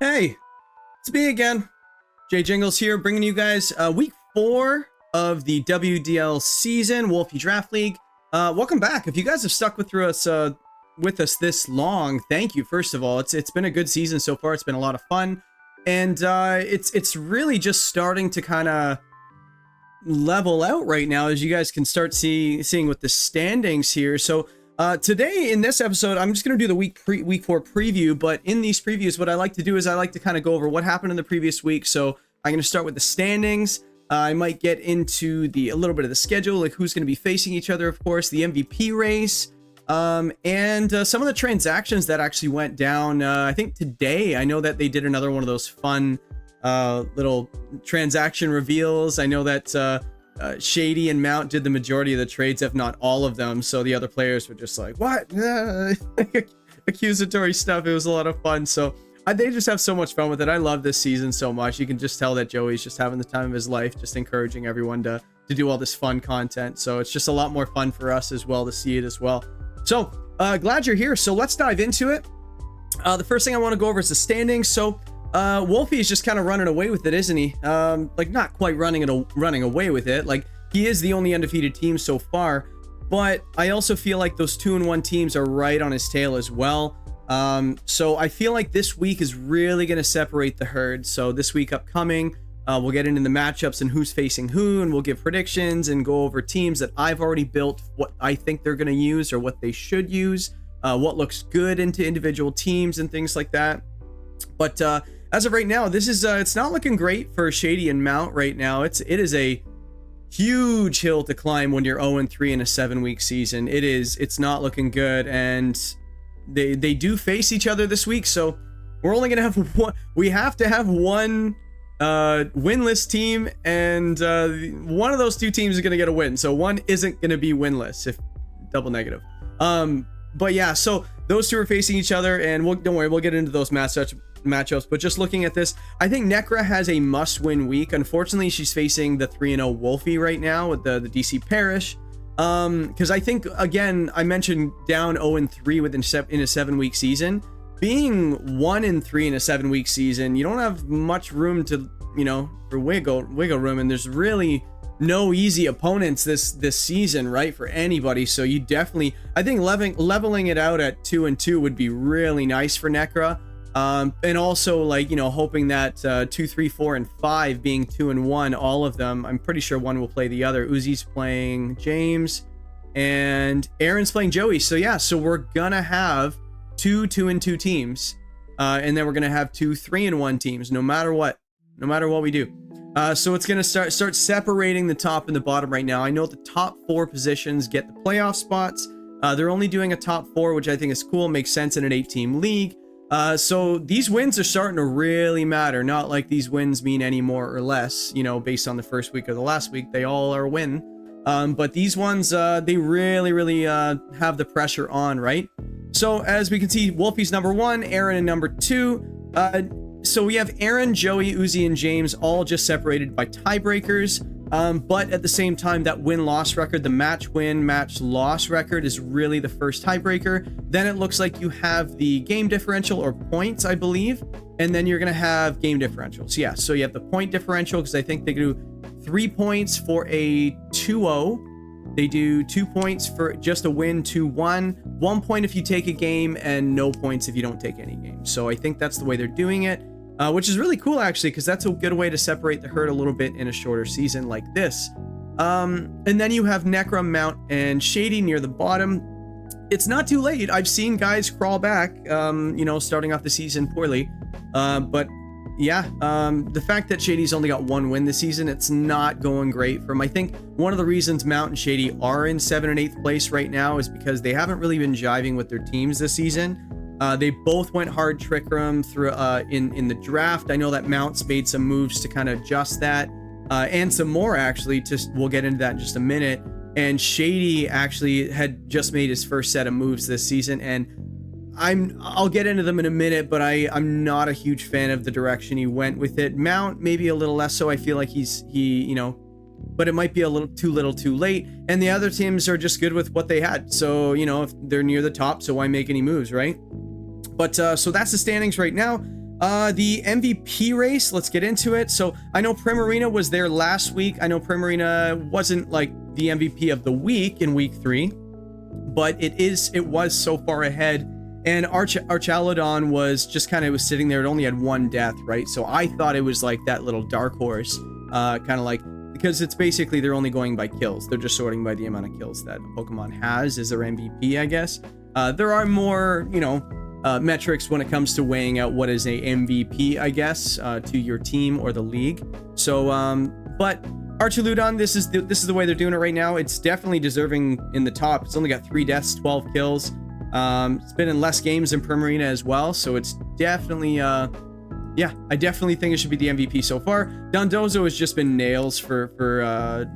Hey, it's me again. Jay Jingles here, bringing you guys week 4 of the WDL season, Wolfey Draft League. Welcome back. If you guys have stuck with us this long, thank you. First of all, it's been a good season so far. It's been a lot of fun, and it's really just starting to kind of level out right now, as you guys can start seeing with the standings here. So today in this episode, I'm just going to do the week 4 preview, but in these previews, what I like to do is I like to kind of go over what happened in the previous week. So I'm going to start with the standings. I might get into a little bit of the schedule, like who's going to be facing each other, of course, the MVP race, and some of the transactions that actually went down. I think today, I know that they did another one of those fun little transaction reveals. I know that Shady and Mount did the majority of the trades, if not all of them, so the other players were just like, what? Accusatory stuff. It was a lot of fun. So they just have so much fun with it. I love this season so much. You can just tell that Joey's just having the time of his life, just encouraging everyone to do all this fun content. So it's just a lot more fun for us as well to see it as well. So glad you're here. So let's dive into it. The first thing I want to go over is the standings. So Wolfey is just kind of running away with it, isn't he? Like, not quite running away with it. Like, he is the only undefeated team so far, but I also feel like those 2-1 teams are right on his tail as well. So I feel like this week is really going to separate the herd. So this week upcoming, we'll get into the matchups and who's facing who, and we'll give predictions and go over teams that I've already built, what I think they're going to use or what they should use, what looks good into individual teams and things like that. But as of right now, this is it's not looking great for Shady and Mount right now. It is a huge hill to climb when you're 0-3 in a 7-week season. It's not looking good, and they do face each other this week. So we're only gonna have one. We have to have one winless team, and one of those two teams is gonna get a win. So one isn't gonna be winless, if double negative. But yeah, so those two are facing each other, and don't worry, we'll get into those matchups. But just looking at this, I think Nekkra has a must-win week. Unfortunately, she's facing the 3-0 Wolfey right now with the DC Parish. Because I think, again, I mentioned down 0-3 in a 7-week season. Being 1-3 in a 7-week season, you don't have much room to, for wiggle room, and there's really no easy opponents this season, right, for anybody. So you definitely, I think leveling it out at 2-2 would be really nice for Nekkra. And also, like, hoping that 2, 3, 4, and 5 being 2-1, all of them, I'm pretty sure one will play the other. Uzi's playing James, and Aaron's playing Joey. So yeah, so we're gonna have 2-2 teams, and then we're gonna have 2 3-1 teams, no matter what we do. So it's gonna start separating the top and the bottom right now. I know the top 4 positions get the playoff spots. They're only doing a top 4, which I think is cool, makes sense in an 8-team league. So these wins are starting to really matter. Not like these wins mean any more or less, based on the first week or the last week. They all are a win. But these ones, they really have the pressure on, right? So as we can see, Wolfey's number 1, Aaron in number 2. So we have Aaron, Joey, Uzi, and James all just separated by tiebreakers. But at the same time, that win-loss record, the match win, match loss record, is really the first tiebreaker. Then it looks like you have the game differential, or points, I believe, and then you're going to have game differentials. Yeah, so you have the point differential, because I think they do 3 points for a 2-0. They do 2 points for just a win, 2-1. 1 point if you take a game, and no points if you don't take any games. So I think that's the way they're doing it. Which is really cool, actually, because that's a good way to separate the herd a little bit in a shorter season like this. And then you have Nekkra, Mount, and Shady near the bottom. It's not too late. I've seen guys crawl back, starting off the season poorly. But yeah, the fact that Shady's only got 1 win this season, it's not going great for him. I think one of the reasons Mount and Shady are in 7th and 8th place right now is because they haven't really been jiving with their teams this season. They both went hard trick room through in the draft. I know that Mount's made some moves to kind of adjust that, and some more actually. We'll get into that in just a minute. And Shady actually had just made his first set of moves this season, and I'll get into them in a minute. But I'm not a huge fan of the direction he went with it. Mount maybe a little less so. I feel like but it might be a little too late. And the other teams are just good with what they had. So if they're near the top, so why make any moves, right? But so that's the standings right now. The MVP race, let's get into it. So I know Primarina was there last week. I know Primarina wasn't like the MVP of the week in week 3, but it was so far ahead. And Archaludon was just kind of sitting there. It only had 1 death, right? So I thought it was like that little dark horse, kind of like, because it's basically they're only going by kills. They're just sorting by the amount of kills that a Pokemon has as their MVP, I guess. There are more, you know, metrics when it comes to weighing out what is a MVP, I guess, to your team or the league. So, but Archaludon, this is the way they're doing it right now. It's definitely deserving in the top. It's only got 3 deaths, 12 kills. It's been in less games than Primarina as well, so it's definitely, yeah, I definitely think it should be the MVP so far. Dondozo has just been nails for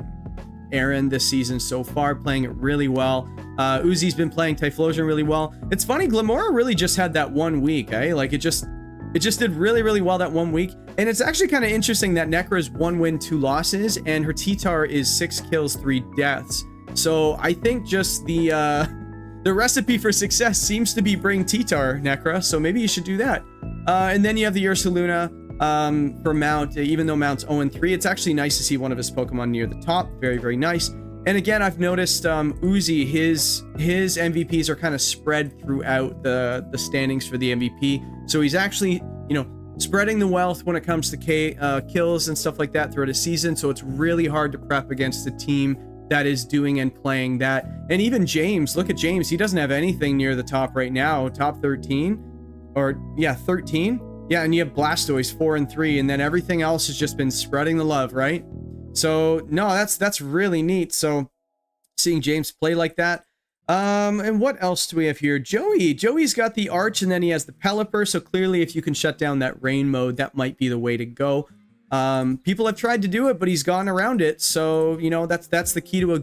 Aaron this season so far, playing it really well. Uzi's been playing Typhlosion really well. It's funny, Glamora really just had that 1 week, eh? Like it just did really, really well that 1 week. And it's actually kind of interesting that Nekkra is 1 win, 2 losses, and her T-Tar is 6 kills, 3 deaths. So I think just the recipe for success seems to be bring T-Tar, Nekkra. So maybe you should do that. And then you have the Ursaluna for Mount. Even though Mount's 0-3, it's actually nice to see one of his Pokemon near the top. Very, very nice. And again, I've noticed Uzi, his MVPs are kind of spread throughout the standings for the MVP. So he's actually, you know, spreading the wealth when it comes to kills and stuff like that throughout a season. So it's really hard to prep against a team that is doing and playing that. And even James, look at James. He doesn't have anything near the top right now. Top 13. Or, yeah, 13. Yeah, and you have Blastoise 4-3. And then everything else has just been spreading the love, right? So, no, that's really neat. So, seeing James play like that. And what else do we have here? Joey's got the Arch, and then he has the Pelipper. So, clearly, if you can shut down that rain mode, that might be the way to go. People have tried to do it, but he's gone around it. So, you know, that's the key to a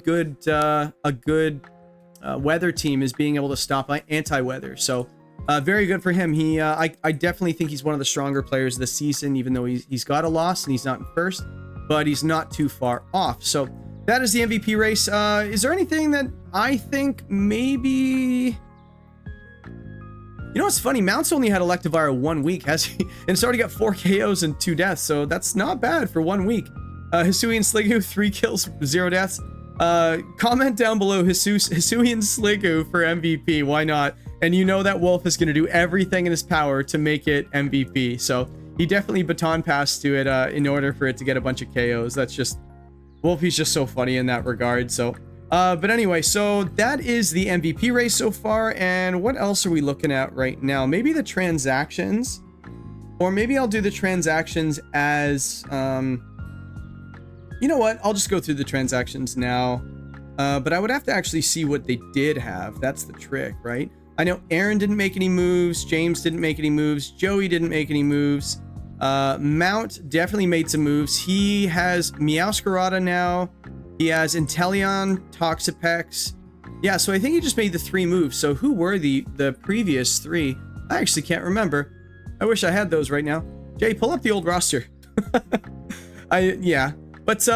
good weather team, is being able to stop anti-weather. So, very good for him. I definitely think he's one of the stronger players this season, even though he's got a loss and he's not in first, but he's not too far off. So that is the MVP race. Is there anything that I think maybe... You know what's funny? Mount's only had Electivire 1 week, has he? And it's already got 4 KOs and 2 deaths, so that's not bad for 1 week. Hisuian Sliggoo, 3 kills, 0 deaths. Comment down below Hisuian Sliggoo for MVP. Why not? And you know that Wolf is going to do everything in his power to make it MVP. So he definitely baton passed to it in order for it to get a bunch of KOs. That's just... Wolfie's just so funny in that regard. So, but anyway, so that is the MVP race so far. And what else are we looking at right now? Maybe the transactions. Or maybe I'll do the transactions as... you know what? I'll just go through the transactions now. But I would have to actually see what they did have. That's the trick, right? I know Aaron didn't make any moves. James didn't make any moves. Joey didn't make any moves. Mount definitely made some moves. He has Meowscarada now. He has Inteleon, Toxapex. Yeah, so I think he just made the 3 moves. So who were the previous 3? I actually can't remember. I wish I had those right now. Jay, pull up the old roster. Yeah. But,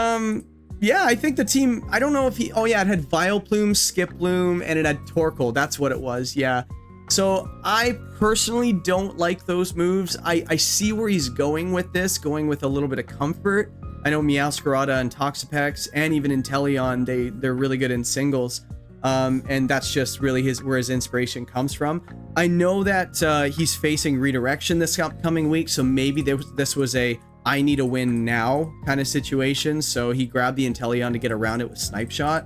yeah, I think the team, I don't know if oh yeah, it had Vileplume, Skiploom, and it had Torkoal. That's what it was, yeah. So I personally don't like those moves. I see where he's going with this, going with a little bit of comfort. I know Meowscarada and Toxapex and even Inteleon, they're really good in singles. And that's just really where his inspiration comes from. I know that he's facing redirection this upcoming week, so maybe this was a I need a win now kind of situation. So he grabbed the Inteleon to get around it with Snipe Shot.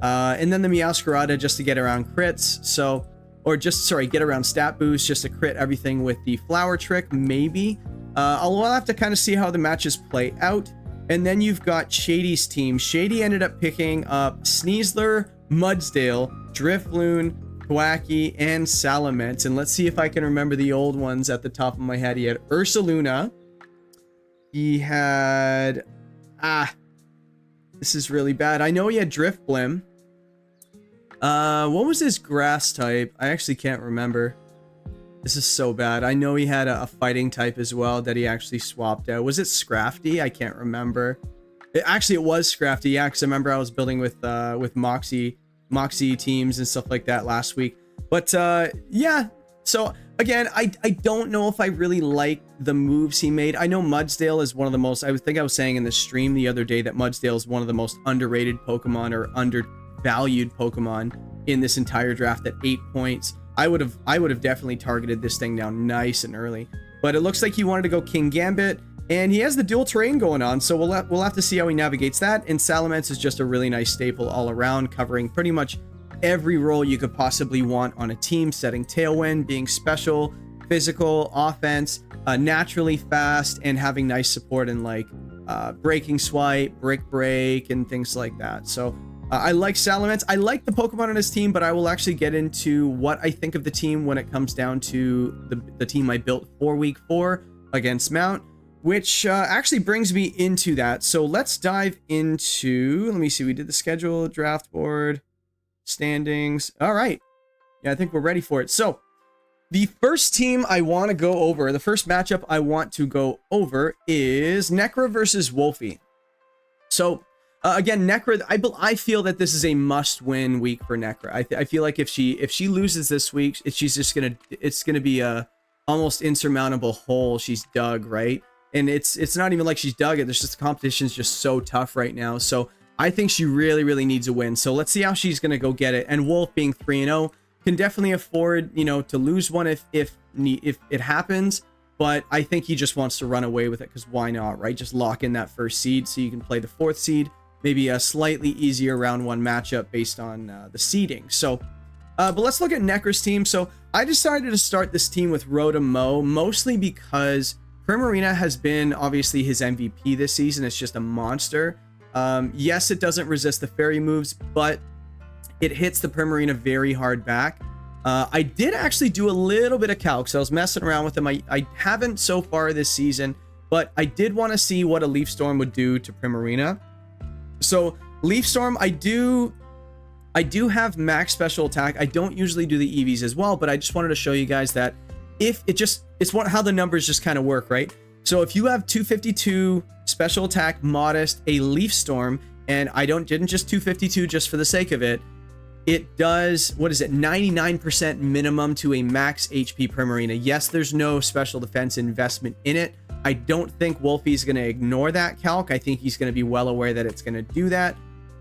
And then the Meowscarada just to get around crits. So, or just, sorry, get around stat boost just to crit everything with the Flower Trick, maybe. I'll have to kind of see how the matches play out. And then you've got Shady's team. Shady ended up picking up Sneasler, Mudsdale, Drifloon, Thwackey, and Salamence. And let's see if I can remember the old ones at the top of my head. He had Ursaluna. He had... this is really bad. I know he had Drifblim. What was his grass type? I actually can't remember. This is so bad. I know he had a fighting type as well that he actually swapped out. Was it Scrafty? I can't remember. It was Scrafty, yeah, because I remember I was building with Moxie teams and stuff like that last week. But yeah, so Again, I don't know if I really like the moves he made. I know Mudsdale is one of the most, I think I was saying in the stream the other day that Mudsdale is one of the most underrated Pokemon or undervalued Pokemon in this entire draft at 8 points. I would have definitely targeted this thing down nice and early. But it looks like he wanted to go King Gambit, and he has the dual terrain going on, so we'll have to see how he navigates that. And Salamence is just a really nice staple all around, covering pretty much every role you could possibly want on a team, setting Tailwind, being special, physical, offense, naturally fast, and having nice support in like breaking swipe, brick break, and things like that. So I like Salamence. I like the Pokemon on his team, but I will actually get into what I think of the team when it comes down to the team I built for week 4 against Mount, which actually brings me into that. So let's dive into, let me see, we did the schedule, draft board, standings. All right. Yeah, I think we're ready for it. So the first team I want to go over, the first matchup I want to go over is Nekkra versus Wolfey. So again, Nekkra, I feel that this is a must-win week for Nekkra. I feel like if she loses this week, it's gonna be a almost insurmountable hole she's dug, right? And it's not even like she's dug it. There's just the competition's just so tough right now. So I think she really needs a win. So let's see how she's going to go get it. And Wolf being 3-0 can definitely afford, you know, to lose one if it happens. But I think he just wants to run away with it because why not, right? Just lock in that first seed so you can play the 4th seed. Maybe a slightly easier round 1 matchup based on the seeding. So, but let's look at Nekkra's team. So I decided to start this team with Rotom, mostly because Primarina has been obviously his MVP this season. It's just a monster. Yes, it doesn't resist the fairy moves, but it hits the Primarina very hard back. I did actually do a little bit of calc, so I was messing around with him. I haven't so far this season, but I did want to see what a Leaf Storm would do to Primarina. So Leaf Storm, I do have max special attack. I don't usually do the EVs as well, but I just wanted to show you guys that how the numbers just kind of work, right? So if you have 252 special attack, modest, a Leaf Storm, and I didn't just 252 just for the sake of it, it does, 99% minimum to a max HP Primarina. Yes, there's no special defense investment in it. I don't think Wolfey's going to ignore that calc. I think he's going to be well aware that it's going to do that.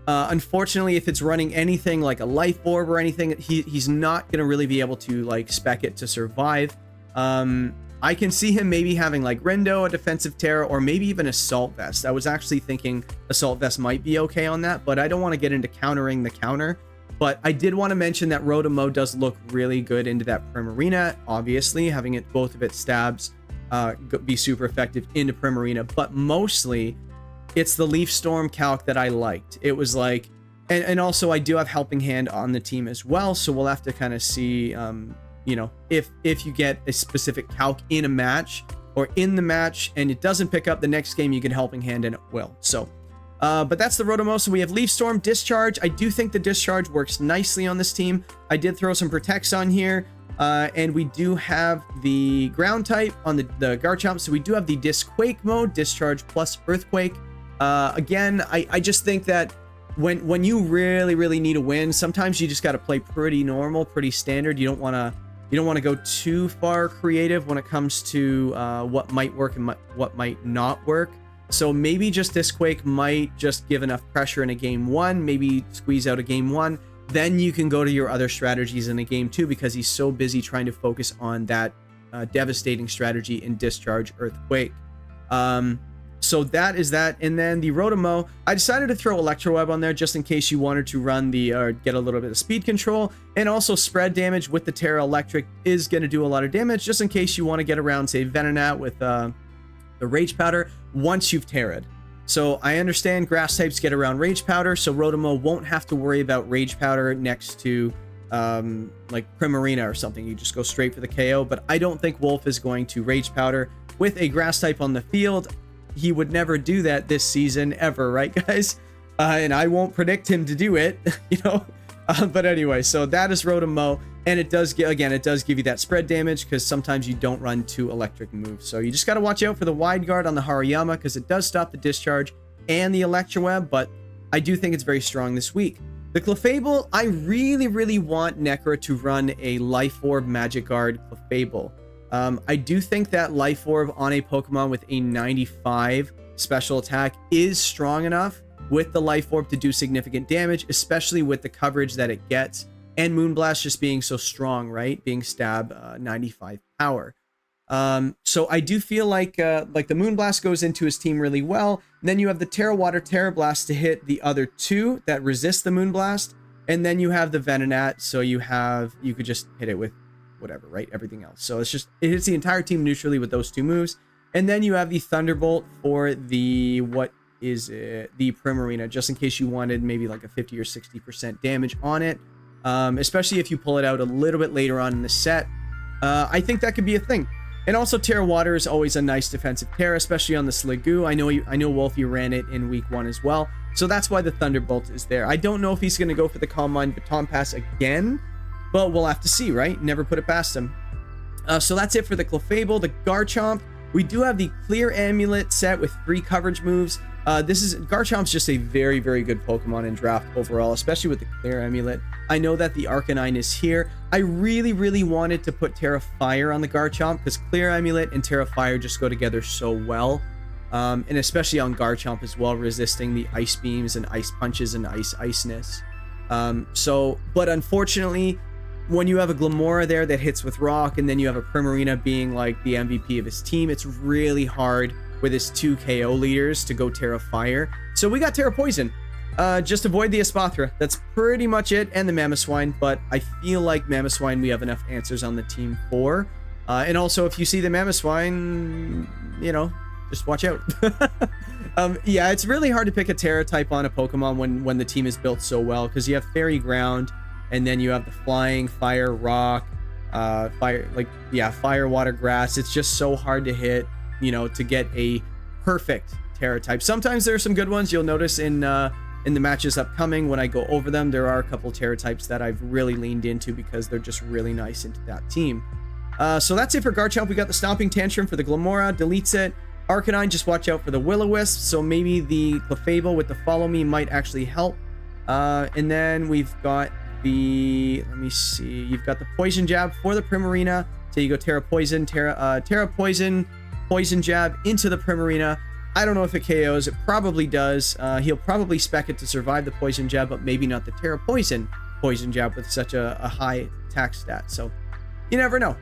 Unfortunately, if it's running anything like a Life Orb or anything, he's not going to really be able to like spec it to survive. I can see him maybe having like Rendo, a defensive Terra, or maybe even Assault Vest. I was actually thinking Assault Vest might be okay on that, but I don't want to get into countering the counter. But I did want to mention that Rotom does look really good into that Primarina. Obviously, having it both of its stabs be super effective into Primarina, but mostly it's the Leaf Storm calc that I liked. It was like, and also I do have Helping Hand on the team as well, so we'll have to kind of see, you know, if you get a specific calc in a match or in the match and it doesn't pick up the next game, you can Helping Hand and it will. So, but that's the Rotom. So we have Leaf Storm, Discharge. I do think the Discharge works nicely on this team. I did throw some Protects on here. And we do have the Ground type on the Garchomp. So we do have the Disquake mode, Discharge plus Earthquake. Again, I just think that when you really need a win, sometimes you just got to play pretty normal, pretty standard. You don't want to go too far creative when it comes to what might work and what might not work. So maybe just Disquake might just give enough pressure in a game 1, maybe squeeze out a game 1. Then you can go to your other strategies in a game 2 because he's so busy trying to focus on that devastating strategy in Discharge Earthquake. So that is that. And then the Rotom, I decided to throw Electroweb on there just in case you wanted to run get a little bit of speed control, and also spread damage with the Terra Electric is going to do a lot of damage just in case you want to get around, say, Venonat with the Rage Powder once you've Terra'd. So I understand grass types get around Rage Powder, so Rotom won't have to worry about Rage Powder next to like Primarina or something. You just go straight for the KO, but I don't think Wolf is going to Rage Powder with a grass type on the field. He would never do that this season ever, right, guys? And I won't predict him to do it, you know. But anyway, so that is Rotom, and it does give you that spread damage because sometimes you don't run 2 electric moves. So you just got to watch out for the Wide Guard on the Hariyama because it does stop the Discharge and the Electroweb, but I do think it's very strong this week. The Clefable, I really want Nekkra to run a Life Orb Magic Guard Clefable. I do think that Life Orb on a Pokemon with a 95 special attack is strong enough with the Life Orb to do significant damage, especially with the coverage that it gets, and Moonblast just being so strong, right? Being stab 95 power. So I do feel like the Moonblast goes into his team really well. And then you have the Terra Water Terra Blast to hit the other two that resist the Moonblast. And then you have the Venonat, so you could just hit it with whatever, right? Everything else. So it hits the entire team neutrally with those two moves. And then you have the Thunderbolt for the, the Primarina, just in case you wanted maybe like a 50 or 60% damage on it. Especially if you pull it out a little bit later on in the set. I think that could be a thing. And also Terra Water is always a nice defensive Terra, especially on the Sliggoo. I know Wolfey ran it in week 1 as well. So that's why the Thunderbolt is there. I don't know if he's going to go for the Calm Mind Baton Pass again, but we'll have to see, right? Never put it past him. So that's it for the Clefable. The Garchomp, we do have the Clear Amulet set with 3 coverage moves. Garchomp's just a very good Pokemon in draft overall, especially with the Clear Amulet. I know that the Arcanine is here. I really wanted to put Terra Fire on the Garchomp because Clear Amulet and Terra Fire just go together so well. And especially on Garchomp as well, resisting the Ice Beams and Ice Punches and Iceness. But unfortunately, when you have a Glimmora there that hits with Rock, and then you have a Primarina being like the MVP of his team, it's really hard with his 2 KO leaders to go Terra Fire. So we got Terra Poison. Just avoid the Espathra. That's pretty much it, and the Mamoswine, but I feel like Mamoswine we have enough answers on the team for. And also, if you see the Mamoswine, just watch out. Yeah, it's really hard to pick a Terra type on a Pokemon when the team is built so well, because you have Fairy Ground, and then you have the Flying, Fire, Rock, Fire, Water, Grass. It's just so hard to hit, to get a perfect Terra type. Sometimes there are some good ones. You'll notice in the matches upcoming when I go over them, there are a couple Terra types that I've really leaned into because they're just really nice into that team. So that's it for Garchomp. We got the Stomping Tantrum for the Glimmora, deletes it. Arcanine, just watch out for the Will-O-Wisp, so maybe the Clefable with the Follow Me might actually help. And then we've got you've got the Poison Jab for the Primarina. So you go Terra Poison, Terra Poison, Poison Jab into the Primarina. I don't know if it KOs. It probably does. He'll probably spec it to survive the Poison Jab, but maybe not the Terra Poison Jab with such a high attack stat. So you never know.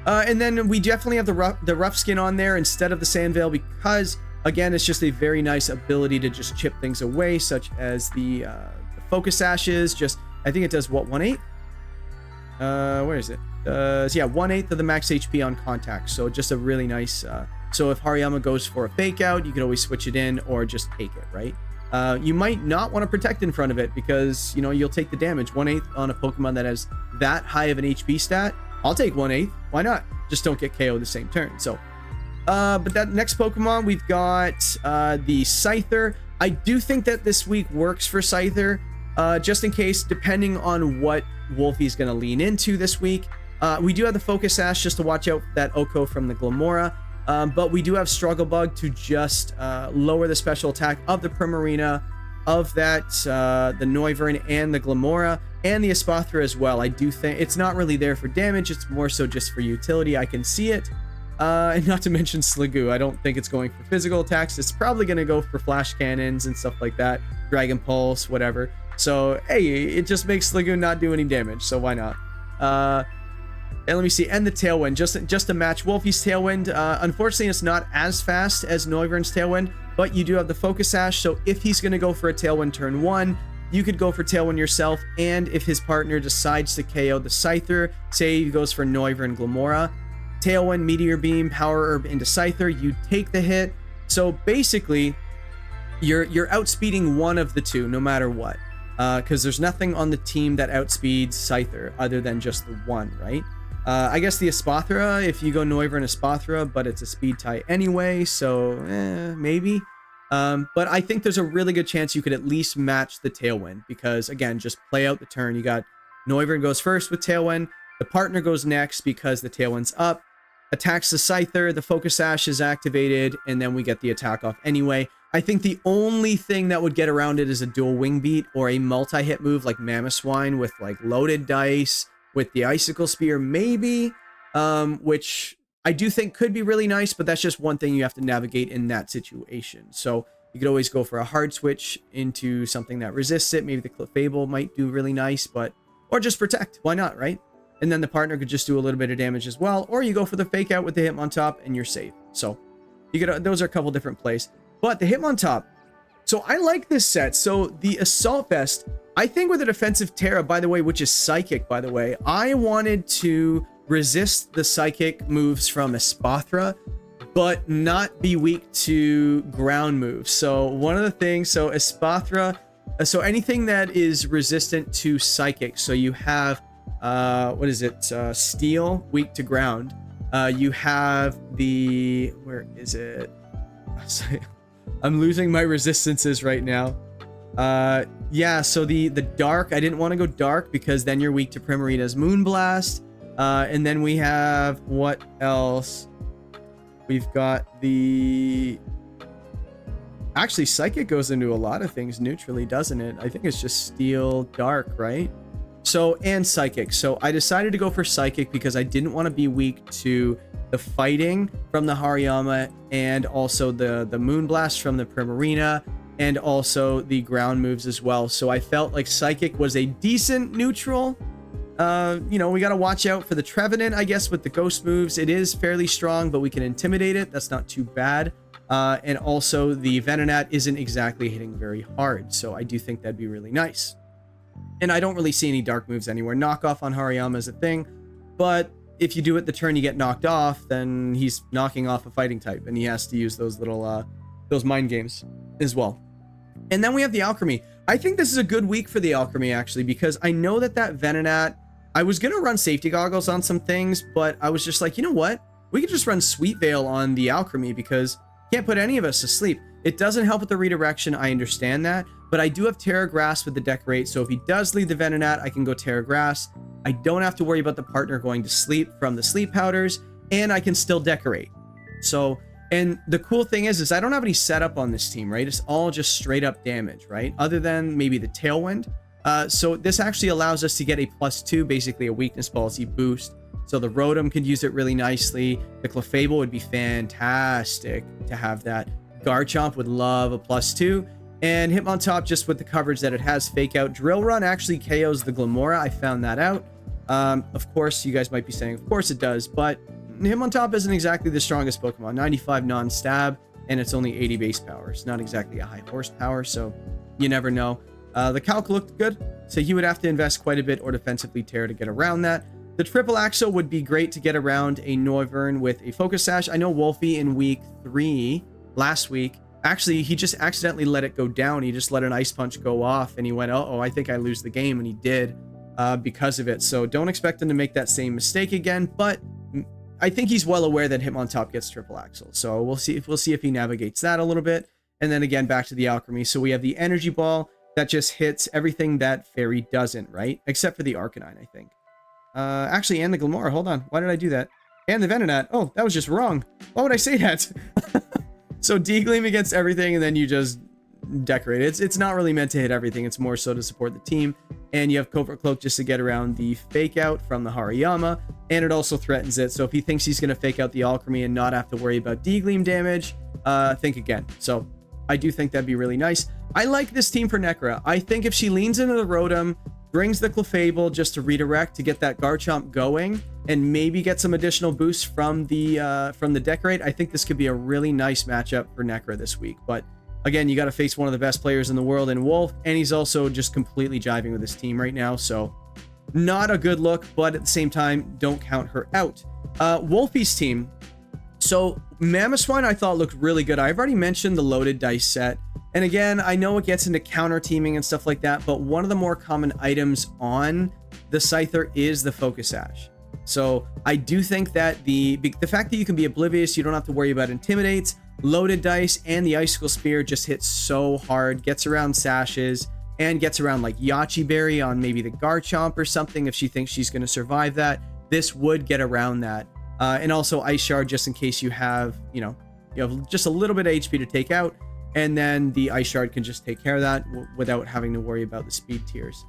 And then we definitely have the rough skin on there instead of the Sandveil because, again, it's just a very nice ability to just chip things away, such as the Focus Ashes. I think it does, what, 1/8? Where is it? Yeah, 1/8 of the max HP on contact. So just a really nice... so if Hariyama goes for a Fake Out, you can always switch it in or just take it, right? You might not want to Protect in front of it because, you'll take the damage. 1/8 on a Pokemon that has that high of an HP stat. I'll take 1/8. Why not? Just don't get KO'd the same turn. So, but that next Pokemon, we've got the Scyther. I do think that this week works for Scyther. Just in case, depending on what Wolfey's going to lean into this week. We do have the Focus Sash just to watch out for that Oko from the Glimmora. But we do have Struggle Bug to just lower the special attack of the Primarina, of that, the Noivern and the Glimmora, and the Espathra as well. I do think it's not really there for damage. It's more so just for utility. I can see it. And not to mention Sliggoo. I don't think it's going for physical attacks. It's probably going to go for Flash Cannons and stuff like that. Dragon Pulse, whatever. So, hey, it just makes Sliggoo not do any damage, so why not? And let me see, and the Tailwind, just to match Wolfey's Tailwind. Unfortunately, it's not as fast as Noivern's Tailwind, but you do have the Focus Sash, so if he's going to go for a Tailwind turn 1, you could go for Tailwind yourself, and if his partner decides to KO the Scyther, say he goes for Noivern Glimmora, Tailwind, Meteor Beam, Power Herb into Scyther, you take the hit. So basically, you're outspeeding one of the two, no matter what. Because there's nothing on the team that outspeeds Scyther other than just the one, right? I guess the Espathra, if you go Noivern Espathra, but it's a speed tie anyway, so maybe. But I think there's a really good chance you could at least match the Tailwind, because again, just play out the turn. You got Noivern goes first with Tailwind, the partner goes next because the Tailwind's up, attacks the Scyther, the Focus Sash is activated, and then we get the attack off anyway. I think the only thing that would get around it is a dual wing beat or a multi-hit move like Mamoswine with like loaded dice with the icicle spear maybe, which I do think could be really nice, but that's just one thing you have to navigate in that situation. So you could always go for a hard switch into something that resists it. Maybe the Clefable might do really nice, but or just protect. Why not, right? And then the partner could just do a little bit of damage as well, or you go for the fake out with the Hitmontop and you're safe. So you could, those are a couple different plays. But the Hitmontop, so I like this set. So the Assault Vest, I think with a defensive Terra, by the way, which is Psychic, by the way, I wanted to resist the Psychic moves from Espathra, but not be weak to ground moves. So one of the things, so Espathra, so anything that is resistant to Psychic, so you have, what is it? Steel, weak to ground. You have the, where is it? I'm losing my resistances right now. Yeah, so the dark, I didn't want to go dark because then you're weak to Primarina's Moonblast. And then we have, what else? We've got the... Actually, Psychic goes into a lot of things neutrally, doesn't it? I think it's just Steel, Dark, right? So, and Psychic. So I decided to go for Psychic because I didn't want to be weak to the fighting from the Hariyama and also the Moonblast from the Primarina and also the ground moves as well. So I felt like Psychic was a decent neutral. You know, we got to watch out for the Trevenant, I guess, with the ghost moves. It is fairly strong, but we can intimidate it. That's not too bad. And also the Venonat isn't exactly hitting very hard. So I do think that'd be really nice. And I don't really see any dark moves anywhere. Knockoff on Hariyama is a thing, but if you do it the turn you get knocked off, then he's knocking off a fighting type, and he has to use those little, those mind games as well. And then we have the Alchemy. I think this is a good week for the Alchemy, actually, because I know that Venonat, I was going to run Safety Goggles on some things, but I was just like, you know what? We could just run Sweet Veil on the Alchemy because can't put any of us to sleep. It doesn't help with the redirection, I understand that, but I do have Terra Grass with the Decorate, so if he does lead the Venonat, I can go Terra Grass. I don't have to worry about the partner going to sleep from the sleep powders, and I can still Decorate. So, and the cool thing is I don't have any setup on this team, right? It's all just straight up damage, right? Other than maybe the Tailwind. So this actually allows us to get a +2, basically a weakness policy boost. So the Rotom could use it really nicely. The Clefable would be fantastic to have that. Garchomp would love a +2. And Hitmontop, just with the coverage that it has, Fake Out. Drill Run actually KOs the Glamora. I found that out. Of course, you guys might be saying, of course it does, but Hitmontop isn't exactly the strongest Pokemon. 95 non-stab, and it's only 80 base power. It's not exactly a high horsepower, so you never know. The Calc looked good, so he would have to invest quite a bit or defensively Terra to get around that. The Triple Axle would be great to get around a Noivern with a Focus Sash. I know Wolfey in week 3, last week, actually, he just accidentally let it go down. He just let an Ice Punch go off, and he went, uh-oh, I think I lose the game, and he did because of it. So don't expect him to make that same mistake again, but I think he's well aware that Hitmontop gets Triple Axle. So we'll see if he navigates that a little bit. And then again, back to the Alchemy. So we have the Energy Ball that just hits everything that Fairy doesn't, right? Except for the Arcanine, I think. Actually, and the Glamora. Hold on. Why did I do that? And the Venonat. Oh, that was just wrong. Why would I say that? So D-Gleam against everything, and then you just decorate it. It's not really meant to hit everything. It's more so to support the team. And you have Covert Cloak just to get around the Fake Out from the Hariyama, and it also threatens it. So if he thinks he's going to Fake Out the Alchemy and not have to worry about D-Gleam damage, think again. So I do think that'd be really nice. I like this team for Nekkra. I think if she leans into the Rotom, brings the Clefable just to redirect to get that Garchomp going, and maybe get some additional boosts from the Decorate, I think this could be a really nice matchup for Nekkra this week. But again, you got to face one of the best players in the world in Wolf, and he's also just completely jiving with his team right now, so not a good look, but at the same time, don't count her out. Wolfey's team. So Mamoswine I thought looked really good. I've already mentioned the loaded dice set. And again, I know it gets into counter teaming and stuff like that, but one of the more common items on the Scyther is the Focus Sash. So I do think that the fact that you can be oblivious, you don't have to worry about intimidates, loaded dice, and the Icicle Spear just hits so hard, gets around sashes, and gets around like Yachi Berry on maybe the Garchomp or something if she thinks she's going to survive that. This would get around that. And also Ice Shard just in case you have, you have just a little bit of HP to take out. and then the Ice Shard can just take care of that without having to worry about the speed tiers.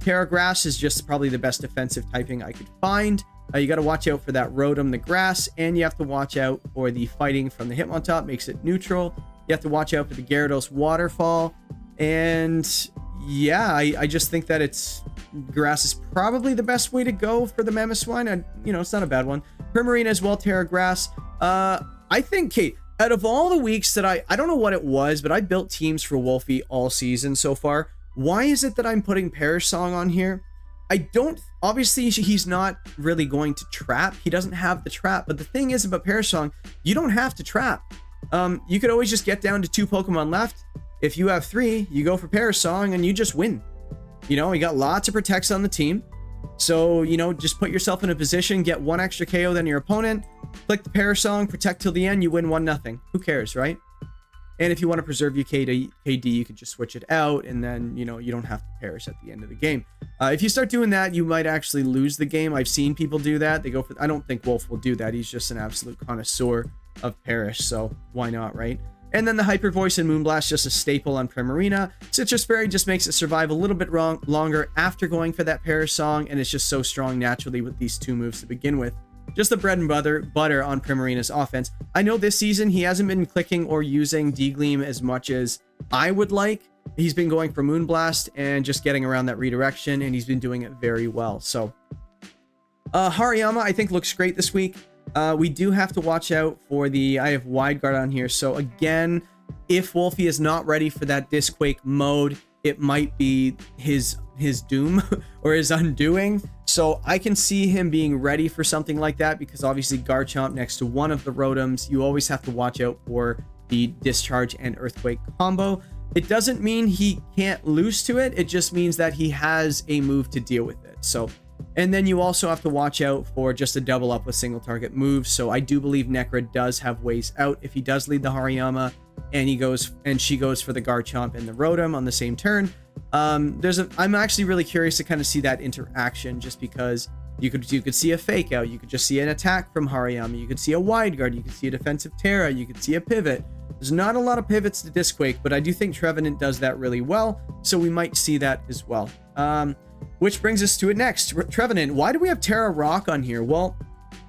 Terra Grass is just probably the best defensive typing I could find. You got to watch out for that Rotom, the grass, and you have to watch out for the fighting from the Hitmontop, makes it neutral. You have to watch out for the Gyarados Waterfall, and yeah, I just think that grass is probably the best way to go for the Mamoswine. It's not a bad one. Primarina as well, Terra Grass. I think, Kate, out of all the weeks that I don't know what it was, but I built teams for Wolfey all season so far. Why is it that I'm putting Perish Song on here? Obviously he's not really going to trap. He doesn't have the trap, but the thing is about Perish Song, you don't have to trap. You could always just get down to 2 Pokemon left. If you have 3, you go for Perish Song and you just win. You got lots of protects on the team. So, just put yourself in a position, get 1 extra KO than your opponent, click the Perish Song, protect till the end, you win 1-0. Who cares, right? And if you want to preserve your KD, you could just switch it out, and then, you don't have to perish at the end of the game. If you start doing that, you might actually lose the game. I've seen people do that. They go for... I don't think Wolf will do that. He's just an absolute connoisseur of perish, so why not, right? And then the Hyper Voice and Moonblast, just a staple on Primarina. Citrus Berry just makes it survive a little bit longer after going for that Perish Song, and it's just so strong naturally with these 2 moves to begin with. Just the bread and butter on Primarina's offense. I know this season he hasn't been clicking or using D-Gleam as much as I would like. He's been going for Moonblast and just getting around that redirection, and he's been doing it very well. So Hariyama, I think, looks great this week. We do have to watch out for I have Wide Guard on here. So again, if Wolfey is not ready for that Disquake mode, it might be his doom or his undoing. So I can see him being ready for something like that, because obviously Garchomp next to one of the Rotoms, you always have to watch out for the Discharge and Earthquake combo. It doesn't mean he can't lose to it. It just means that he has a move to deal with it. So, and then you also have to watch out for just a double up with single target moves. So I do believe Nekkra does have ways out if he does lead the Hariyama and she goes for the Garchomp and the Rotom on the same turn. I'm actually really curious to kind of see that interaction, just because you could see a fake out, you could just see an attack from Hariyama, you could see a Wide Guard, you could see a defensive Terra, you could see a pivot. There's not a lot of pivots to Disquake, but I do think Trevenant does that really well, so we might see that as well. Which brings us to it next. Trevenant, why do we have Terra Rock on here? Well,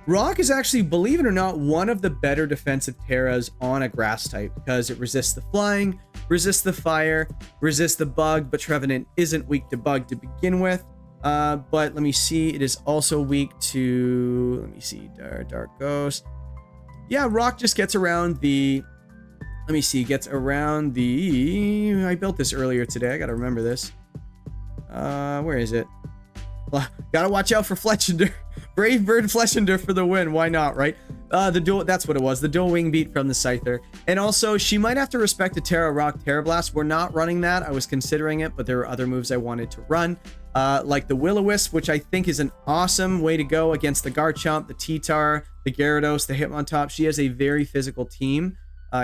Rock is actually, believe it or not, one of the better defensive Terras on a grass type, because it resists the flying, resists the fire, resists the bug, but Trevenant isn't weak to bug to begin with. But let me see, it is also weak to, let me see, Dark Ghost. Yeah, Rock just gets around the, let me see, gets around the, I built this earlier today, I gotta remember this. Where is it? Well, gotta watch out for Fletchender. Brave Bird Fletchender for the win. Why not, right? The dual, that's what it was. The dual wing beat from the Scyther. And also, she might have to respect the Terra Rock Terra Blast. We're not running that. I was considering it, but there were other moves I wanted to run. Like the Will-O-Wisp, which I think is an awesome way to go against the Garchomp, the T-Tar, the Gyarados, the Hitmontop. She has a very physical team,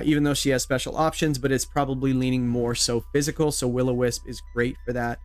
even though she has special options, but it's probably leaning more so physical. So Will-O-Wisp is great for that.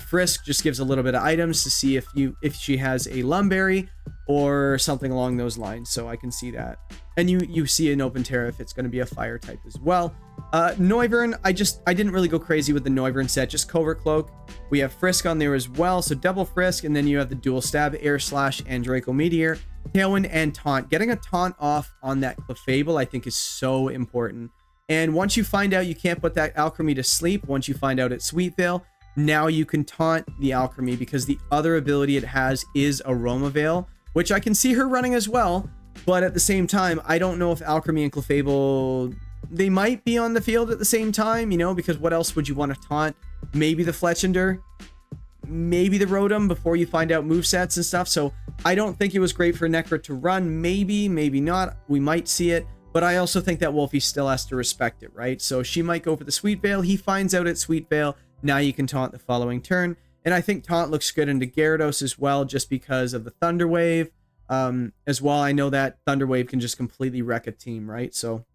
Frisk just gives a little bit of items to see if she has a Lumberry or something along those lines. So I can see that. And you see an open Terra if it's going to be a fire type as well. Noivern, I didn't really go crazy with the Noivern set, just Covert Cloak. We have Frisk on there as well, so double Frisk, and then you have the dual stab, Air Slash, and Draco Meteor, Tailwind, and Taunt. Getting a Taunt off on that Clefable I think is so important. And once you find out you can't put that Alchemy to sleep, once you find out it's Sweet Veil, now you can taunt the Alchemy, because the other ability it has is Aroma Veil, which I can see her running as well. But at the same time, I don't know if Alchemy and Clefable, they might be on the field at the same time, because what else would you want to taunt? Maybe the Fletchender, maybe the Rotom before you find out movesets and stuff. So I don't think it was great for Nekkra to run. Maybe not. We might see it. But I also think that Wolfey still has to respect it, right? So she might go for the Sweet Veil. He finds out it's Sweet Veil. Now you can taunt the following turn. And I think taunt looks good into Gyarados as well, just because of the Thunder Wave. As well, I know that Thunder Wave can just completely wreck a team, right? So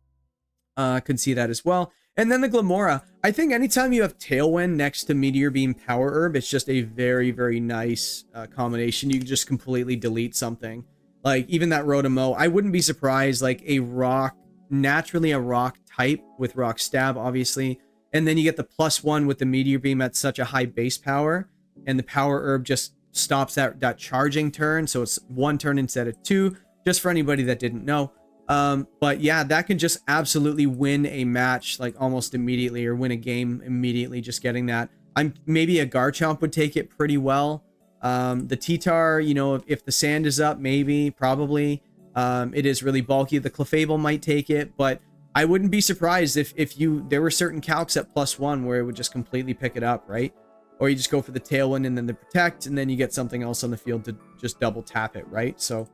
I could see that as well. And then the Glamora. I think anytime you have Tailwind next to Meteor Beam Power Herb, it's just a very, very nice combination. You can just completely delete something. Like even that Rotom-O, I wouldn't be surprised like a Rock naturally a rock type with rock stab, obviously. And then you get the +1 with the meteor beam at such a high base power. And the power herb just stops that charging turn. So it's 1 turn instead of 2, just for anybody that didn't know. But yeah, that can just absolutely win a match like almost immediately, or win a game immediately, just getting that. Maybe a Garchomp would take it pretty well. The T-Tar, you know, if the sand is up, maybe, probably. It is really bulky. The Clefable might take it, but I wouldn't be surprised if there were certain calcs at +1 where it would just completely pick it up, right? Or you just go for the Tailwind and then the Protect, and then you get something else on the field to just double tap it, right? So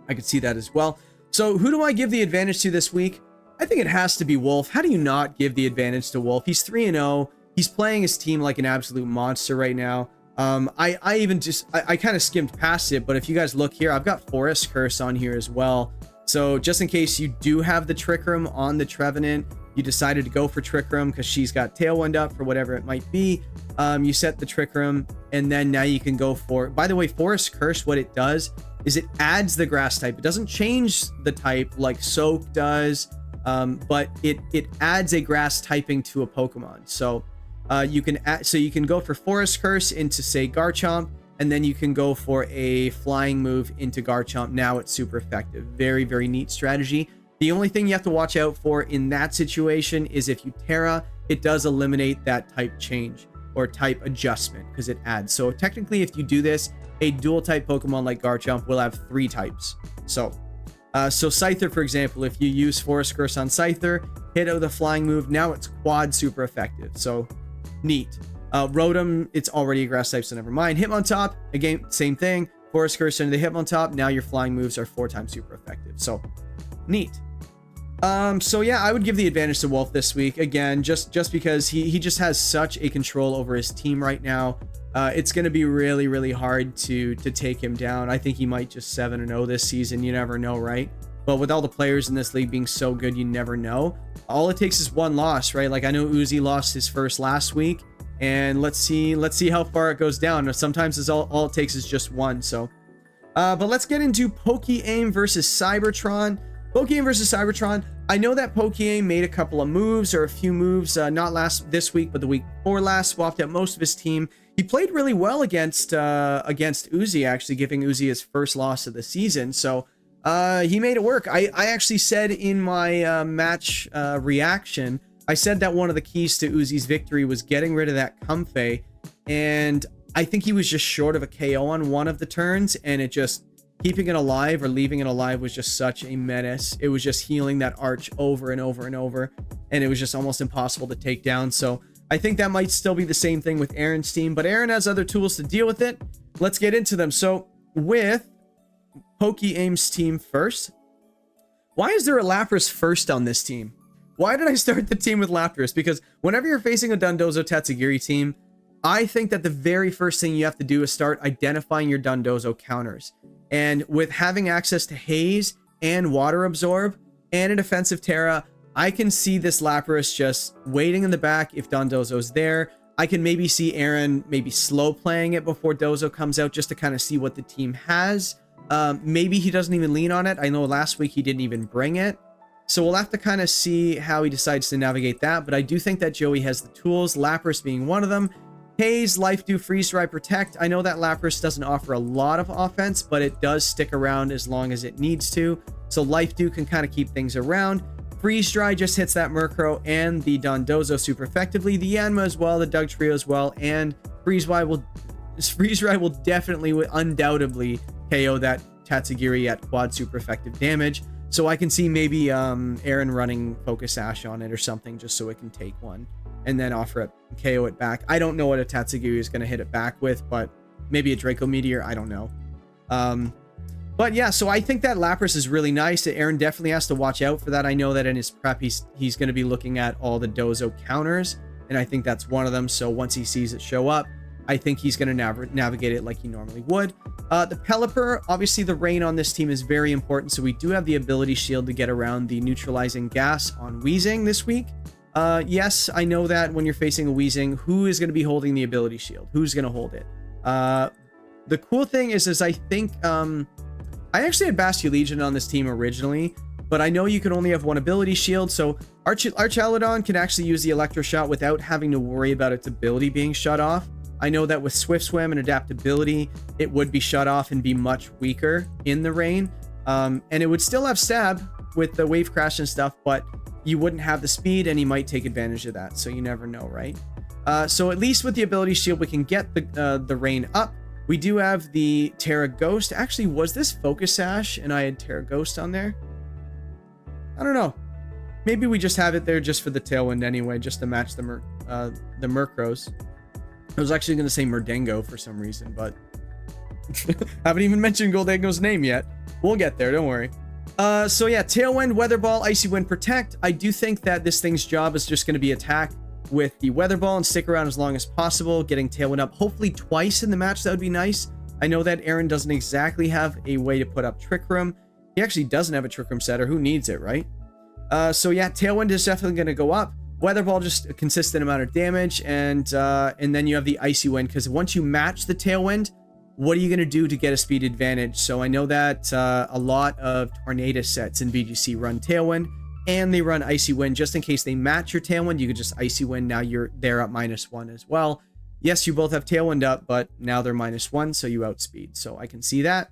I could see that as well. So who do I give the advantage to this week? I think it has to be Wolf. How do you not give the advantage to Wolf? He's 3-0. He's playing his team like an absolute monster right now. I kind of skimmed past it, but if you guys look here, I've got Forest Curse on here as well. So just in case you do have the Trick Room on the Trevenant, you decided to go for Trick Room because she's got Tailwind up for whatever it might be. You set the Trick Room, and then now you can go for, by the way, Forest Curse, what it does is it adds the grass type. It doesn't change the type like Soak does, but it adds a grass typing to a Pokemon. So you can go for Forest Curse into, say, Garchomp, and then you can go for a flying move into Garchomp. Now it's super effective. Very, very neat strategy. The only thing you have to watch out for in that situation is if you Terra, it does eliminate that type change or type adjustment because it adds. So technically, if you do this, a dual type Pokemon like Garchomp will have 3 types. So Scyther, for example, if you use Forest Curse on Scyther, hit it with a flying move, now it's quad super effective. So neat. Rotom, it's already a grass type, so never mind. Hitmontop, again, same thing. Forest Curse into the Hitmontop, now your flying moves are 4 times super effective. So neat. So yeah, I would give the advantage to Wolf this week again, just because he just has such a control over his team right now. It's going to be really, really hard to take him down. I think he might just 7-0 this season. You never know, right? But with all the players in this league being so good, you never know. All it takes is 1 loss, right? Like I know Uzi lost his first last week, and let's see how far it goes down. Sometimes it's all it takes is just 1. So, but let's get into Pokeaim versus Cybertron. Pokeaim versus Cybertron. I know that Pokeaim made a couple of moves, or a few moves, not this week, but the week before last, swapped out most of his team. He played really well against Uzi, actually giving Uzi his first loss of the season. So he made it work. I actually said in my match reaction, I said that one of the keys to Uzi's victory was getting rid of that Comfey, and I think he was just short of a KO on one of the turns, and it just keeping it alive or leaving it alive was just such a menace. It was just healing that arch over and over and over, and it was just almost impossible to take down. So I think that might still be the same thing with Aaron's team, but Aaron has other tools to deal with it. Let's get into them. So with Pokeaim's team first, why is there a Lapras first on this team? Why did I start the team with Lapras? Because whenever you're facing a Dondozo Tatsugiri team, I think that the very first thing you have to do is start identifying your Dondozo counters. And with having access to Haze and Water Absorb and a defensive Terra, I can see this Lapras just waiting in the back if Dondozo's there. I can maybe see Aaron maybe slow playing it before Dozo comes out just to kind of see what the team has. Maybe he doesn't even lean on it. I know last week he didn't even bring it. So we'll have to kind of see how he decides to navigate that. But I do think that Joey has the tools, Lapras being one of them. Haze, Life Dew, Freeze Dry, Protect. I know that Lapras doesn't offer a lot of offense, but it does stick around as long as it needs to. So Life Dew can kind of keep things around. Freeze Dry just hits that Murkrow and the Dondozo super effectively. The Yanma as well, the Dugtrio as well, and Freeze Dry will definitely, undoubtedly KO that Tatsugiri at quad super effective damage. So I can see maybe Aaron running Focus Sash on it or something just so it can take one and then offer it, KO it back. I don't know what a Tatsugiri is going to hit it back with, but maybe a Draco Meteor. I don't know. But yeah, so I think that Lapras is really nice. Aaron definitely has to watch out for that. I know that in his prep, he's going to be looking at all the Dozo counters, and I think that's one of them. So once he sees it show up, I think he's going to navigate it like he normally would. The Pelipper, obviously the rain on this team is very important, so we do have the ability shield to get around the neutralizing gas on Weezing this week. Yes, I know that when you're facing a Weezing, who is going to be holding the ability shield? Who's going to hold it? The cool thing is I think I actually had Bastion Legion on this team originally, but I know you can only have one ability shield, so Archaludon can actually use the Electro Shot without having to worry about its ability being shut off. I know that with Swift Swim and Adaptability, it would be shut off and be much weaker in the rain. And it would still have Stab with the Wave Crash and stuff, but you wouldn't have the speed, and he might take advantage of that, so you never know, right? So at least with the ability shield, we can get the rain up. We do have the Terra Ghost. Actually, was this Focus Sash and I had Terra Ghost on there? I don't know. Maybe we just have it there just for the Tailwind anyway, just to match the Murkrows. I was actually going to say Murdango for some reason, but haven't even mentioned Goldango's name yet. We'll get there, don't worry. So yeah, Tailwind, Weather Ball, Icy Wind, Protect. I do think that this thing's job is just going to be attack with the Weather Ball and stick around as long as possible, getting Tailwind up hopefully twice in the match. That would be nice. I know that Aaron doesn't exactly have a way to put up Trick Room. He actually doesn't have a Trick Room setter. Who needs it, right? So yeah, Tailwind is definitely going to go up. Weather Ball, just a consistent amount of damage, and then you have the Icy Wind, because once you match the Tailwind, what are you going to do to get a speed advantage? So I know that a lot of Tornado sets in VGC run Tailwind, and they run Icy Wind. Just in case they match your Tailwind, you could just Icy Wind. Now they're up -1 as well. Yes, you both have Tailwind up, but now they're -1, so you outspeed. So I can see that.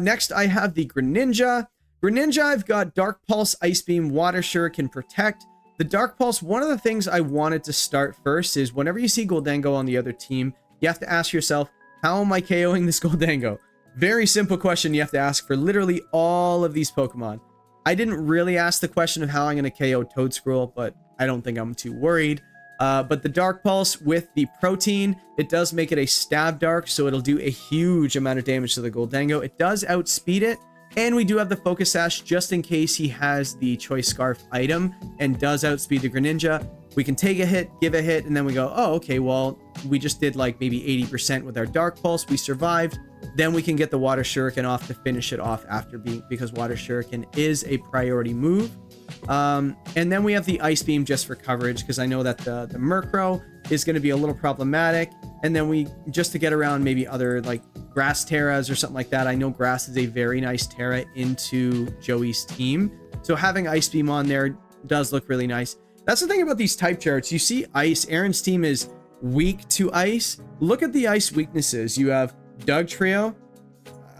Next, I have the Greninja. Greninja, I've got Dark Pulse, Ice Beam, Water Shuriken, Protect. The Dark Pulse, one of the things I wanted to start first is whenever you see Goldango on the other team, you have to ask yourself, how am I KOing this Goldango? Very simple question you have to ask for literally all of these Pokemon. I didn't really ask the question of how I'm going to KO Toedscruel, but I don't think I'm too worried. But the Dark Pulse with the Protein, it does make it a Stab Dark, so it'll do a huge amount of damage to the Goldango. It does outspeed it, and we do have the Focus Sash just in case he has the Choice Scarf item and does outspeed the Greninja. We can take a hit, give a hit, and then we go, oh, okay, well, we just did like maybe 80% with our Dark Pulse. We survived. Then we can get the Water Shuriken off to finish it off because Water Shuriken is a priority move. And then we have the Ice Beam just for coverage, because I know that the Murkrow is going to be a little problematic. And then we, just to get around maybe other like Grass Terras or something like that. I know Grass is a very nice Terra into Joey's team. So having Ice Beam on there does look really nice. That's the thing about these type charts. You see Ice. Aaron's team is weak to Ice. Look at the Ice weaknesses. You have Doug Trio.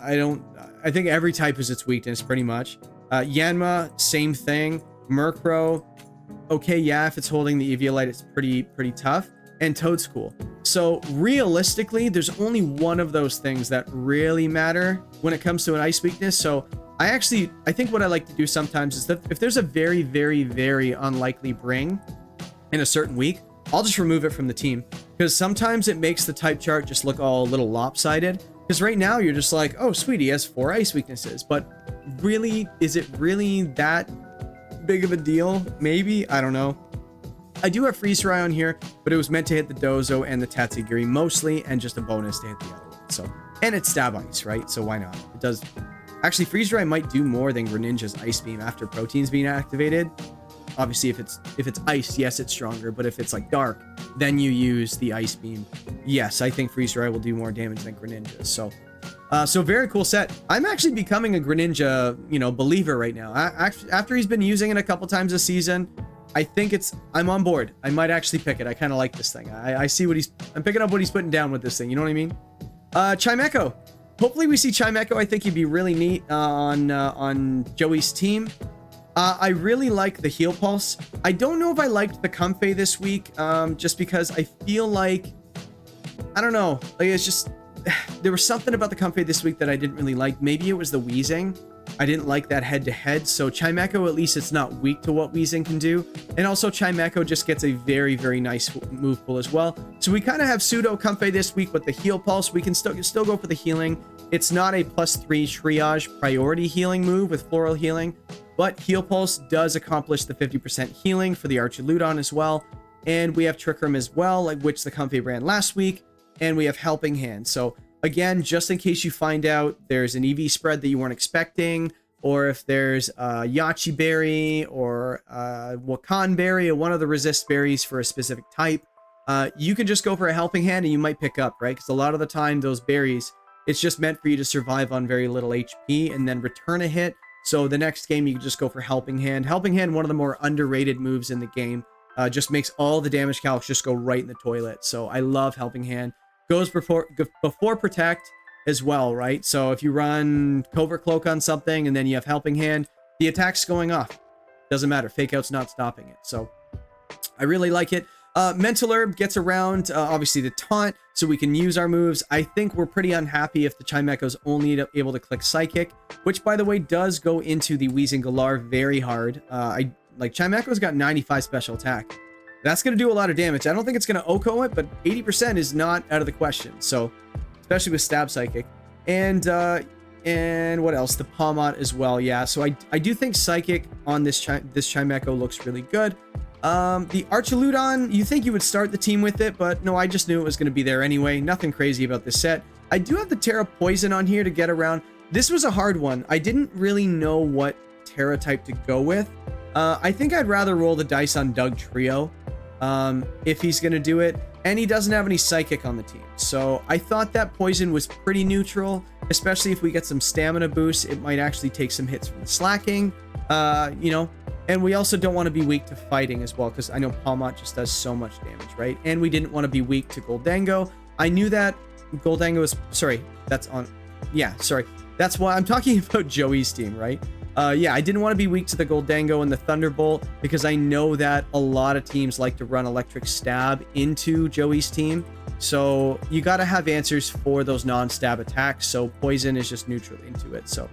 I think every type is its weakness pretty much. Yanma, same thing. Murkrow, okay, yeah, if it's holding the Eviolite, it's pretty tough. And Toedscool. So realistically, there's only one of those things that really matter when it comes to an Ice weakness. So I think what I like to do sometimes is that if there's a very, very, very unlikely bring in a certain week, I'll just remove it from the team, because sometimes it makes the type chart just look all a little lopsided. Because right now you're just like, oh, sweet, he has 4 Ice weaknesses, but really, is it really that big of a deal? Maybe, I don't know. I do have Freeze Dry on here, but it was meant to hit the Dozo and the Tatsugiri mostly, and just a bonus to hit the other one. So, and it's Stab Ice, right? So why not? It does. Actually, Freeze Dry might do more than Greninja's Ice Beam after Protein's being activated. Obviously, if it's Ice, yes, it's stronger. But if it's like Dark, then you use the Ice Beam. Yes, I think Freeze Dry will do more damage than Greninja. So very cool set. I'm actually becoming a Greninja, believer right now. After he's been using it a couple times this season, I think I'm on board. I might actually pick it. I kind of like this thing. I see I'm picking up what he's putting down with this thing. You know what I mean? Chimecho. Hopefully we see Chimecho. I think he'd be really neat on Joey's team. I really like the Heal Pulse. I don't know if I liked the Comfey this week, just because I feel like, I don't know, like it's just, there was something about the Comfey this week that I didn't really like. Maybe it was the Weezing. I didn't like that head-to-head, so Chimecho, at least it's not weak to what Weezing can do. And also Chimecho just gets a very, very nice move pool as well. So we kind of have pseudo Comfey this week with the Heal Pulse. We can still go for the healing. It's not a +3 triage priority healing move with Floral Healing, but Heal Pulse does accomplish the 50% healing for the Archaludon as well. And we have Trick Room as well, like which the Comfey ran last week. And we have Helping Hand. So again, just in case you find out there's an EV spread that you weren't expecting, or if there's a Yachi Berry or a Wakan Berry or one of the resist berries for a specific type, you can just go for a Helping Hand and you might pick up, right? Because a lot of the time, those berries, it's just meant for you to survive on very little HP and then return a hit So the next game, you can just go for Helping Hand. Helping Hand, one of the more underrated moves in the game. Just makes all the damage calcs just go right in the toilet. So I love Helping Hand. Goes before Protect as well, right? So if you run Covert Cloak on something and then you have Helping Hand, the attack's going off. Doesn't matter. Fake Out's not stopping it. So I really like it. Mental Herb gets around, obviously, the taunt, so we can use our moves. I think we're pretty unhappy if the Chimecho's only able to click Psychic, which, by the way, does go into the Weezing Galar very hard. Chimecho's got 95 special attack. That's going to do a lot of damage. I don't think it's going to OHKO it, but 80% is not out of the question. So, especially with Stab Psychic. And what else? The Palmot as well. Yeah, so I do think Psychic on this Chimecho looks really good. The Archaludon, you think you would start the team with it, but no, I just knew it was going to be there anyway. Nothing crazy about this set. I do have the Terra Poison on here to get around. This was a hard one. I didn't really know what Terra type to go with. I think I'd rather roll the dice on Doug Trio if he's going to do it. And he doesn't have any Psychic on the team. So I thought that Poison was pretty neutral, especially if we get some stamina boost. It might actually take some hits from the slacking, And we also don't want to be weak to fighting as well, because I know Palmot just does so much damage, right? And we didn't want to be weak to Goldango. I knew that Goldango is... Sorry, that's on... Yeah, sorry. That's why I'm talking about Joey's team, right? Yeah, I didn't want to be weak to the Goldango and the Thunderbolt, because I know that a lot of teams like to run Electric Stab into Joey's team. So you got to have answers for those non-stab attacks. So Poison is just neutral into it, so...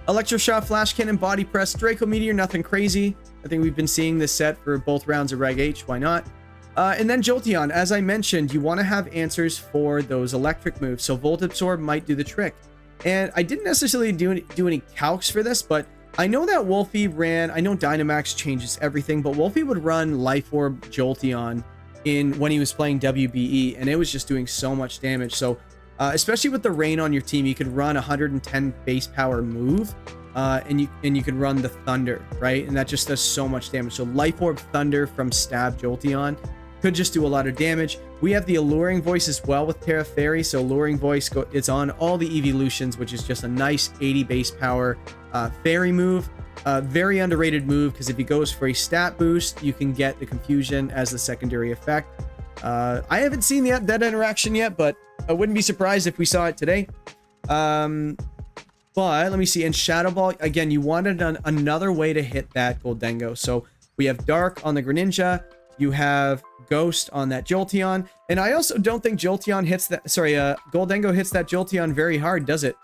Electroshot, Flash Cannon, Body Press, Draco Meteor, nothing crazy. I think we've been seeing this set for both rounds of Reg H, why not? And then Jolteon, as I mentioned, you want to have answers for those electric moves, so Volt Absorb might do the trick. And I didn't necessarily do any calcs for this, but I know that Wolfey ran, I know Dynamax changes everything, but Wolfey would run Life Orb Jolteon when he was playing WBE, and it was just doing so much damage. So especially with the rain on your team, you could run 110 base power move, and you could run the Thunder, right? And that just does so much damage. So Life Orb Thunder from Stab Jolteon could just do a lot of damage. We have the Alluring Voice as well with Terra Fairy. So Alluring Voice, it's on all the evolutions, which is just a nice 80 base power fairy move. Very underrated move, because if he goes for a stat boost, you can get the Confusion as the secondary effect. I haven't seen that interaction yet, but I wouldn't be surprised if we saw it today. But let me see. And Shadow Ball, again, you wanted another way to hit that Goldango. So we have Dark on the Greninja. You have Ghost on that Jolteon. And I also don't think Jolteon hits that... Sorry, Goldango hits that Jolteon very hard, does it?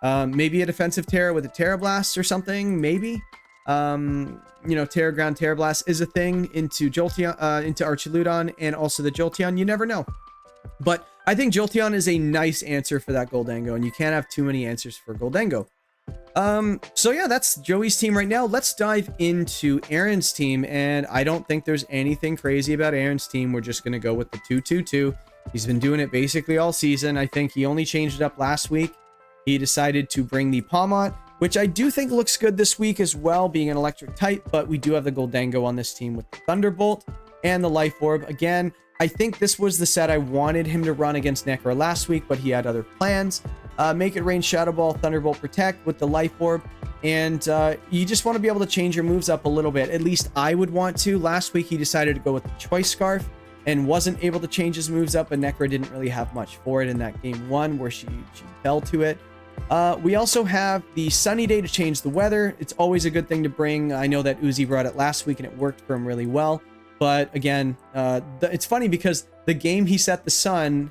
Maybe a defensive Terra with a Terra Blast or something, maybe. Terra Ground, Terra Blast is a thing into Jolteon, into Archaludon, and also the Jolteon. You never know. But I think Jolteon is a nice answer for that Goldango, and you can't have too many answers for Goldango. So yeah, that's Joey's team right now. Let's dive into Aaron's team, and I don't think there's anything crazy about Aaron's team. We're just going to go with the 2-2-2. He's been doing it basically all season. I think he only changed it up last week. He decided to bring the Palmot, which I do think looks good this week as well, being an electric type, but we do have the Goldango on this team with the Thunderbolt and the Life Orb. Again, I think this was the set I wanted him to run against Nekkra last week, but he had other plans. Make it rain Shadow Ball, Thunderbolt, Protect with the Life Orb, and you just want to be able to change your moves up a little bit. At least I would want to. Last week he decided to go with the Choice Scarf and wasn't able to change his moves up, and Nekkra didn't really have much for it in that game one where she fell to it. We also have the Sunny Day to change the weather. It's always a good thing to bring. I know that Uzi brought it last week and it worked for him really well. But again, it's funny because the game he set the sun,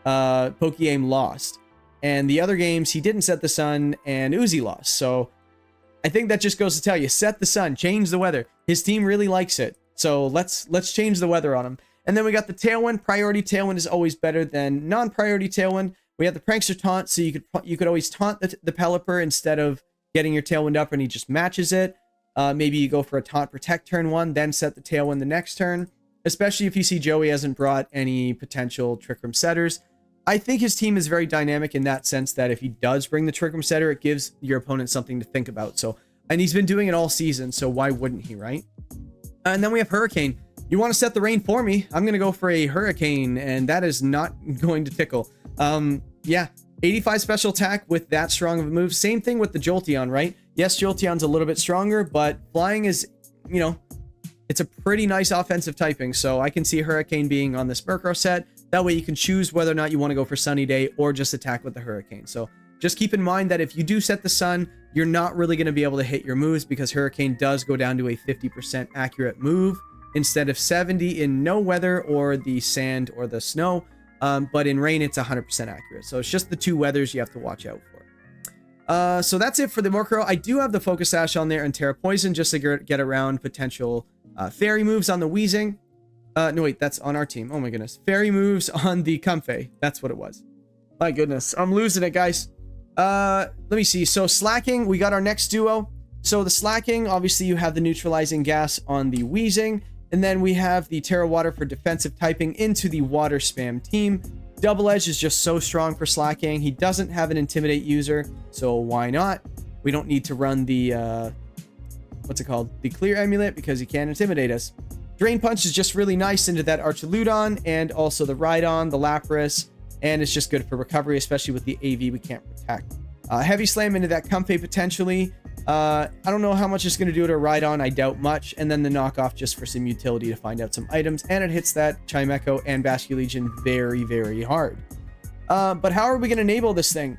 Pokeaim lost. And the other games he didn't set the sun and Uzi lost. So I think that just goes to tell you, set the sun, change the weather. His team really likes it. So let's change the weather on him. And then we got the Tailwind. Priority Tailwind is always better than non-priority Tailwind. We have the Prankster Taunt, so you could always taunt the Pelipper instead of getting your Tailwind up and he just matches it. Maybe you go for a Taunt Protect turn one, then set the Tailwind the next turn, especially if you see Joey hasn't brought any potential Trick Room setters. I think his team is very dynamic in that sense that if he does bring the Trick Room setter, it gives your opponent something to think about. So, and he's been doing it all season, so why wouldn't he, right? And then we have Hurricane. You want to set the rain for me? I'm going to go for a Hurricane, and that is not going to tickle. Yeah, 85 special attack with that strong of a move. Same thing with the Jolteon, right? Yes, Jolteon's a little bit stronger, but flying is, you know, it's a pretty nice offensive typing. So I can see Hurricane being on this Murkrow set. That way you can choose whether or not you want to go for Sunny Day or just attack with the Hurricane. So just keep in mind that if you do set the Sun, you're not really going to be able to hit your moves because Hurricane does go down to a 50% accurate move instead of 70 in no weather or the sand or the snow. But in rain, it's 100% accurate. So it's just the two weathers you have to watch out for. So that's it for the Murkrow. I do have the Focus Sash on there and Terra Poison just to get around potential fairy moves on the Weezing. No, wait, that's on our team. Oh my goodness. Fairy moves on the Comfey. That's what it was. My goodness. I'm losing it, guys. Let me see. So slacking, we got our next duo. So the slacking, obviously you have the neutralizing gas on the Weezing. And then we have the Terra Water for defensive typing into the water spam team. Double Edge is just so strong for slacking. He doesn't have an intimidate user, so why not? We don't need to run the, what's it called? The clear amulet because he can't intimidate us. Drain Punch is just really nice into that Archaludon and also the Rhydon, the Lapras, and it's just good for recovery, especially with the AV we can't protect. Heavy Slam into that Comfey potentially. I don't know how much it's going to do to Rhydon. I doubt much. And then the knockoff just for some utility to find out some items. And it hits that Chimecho and Basculegion very, very hard. But how are we going to enable this thing?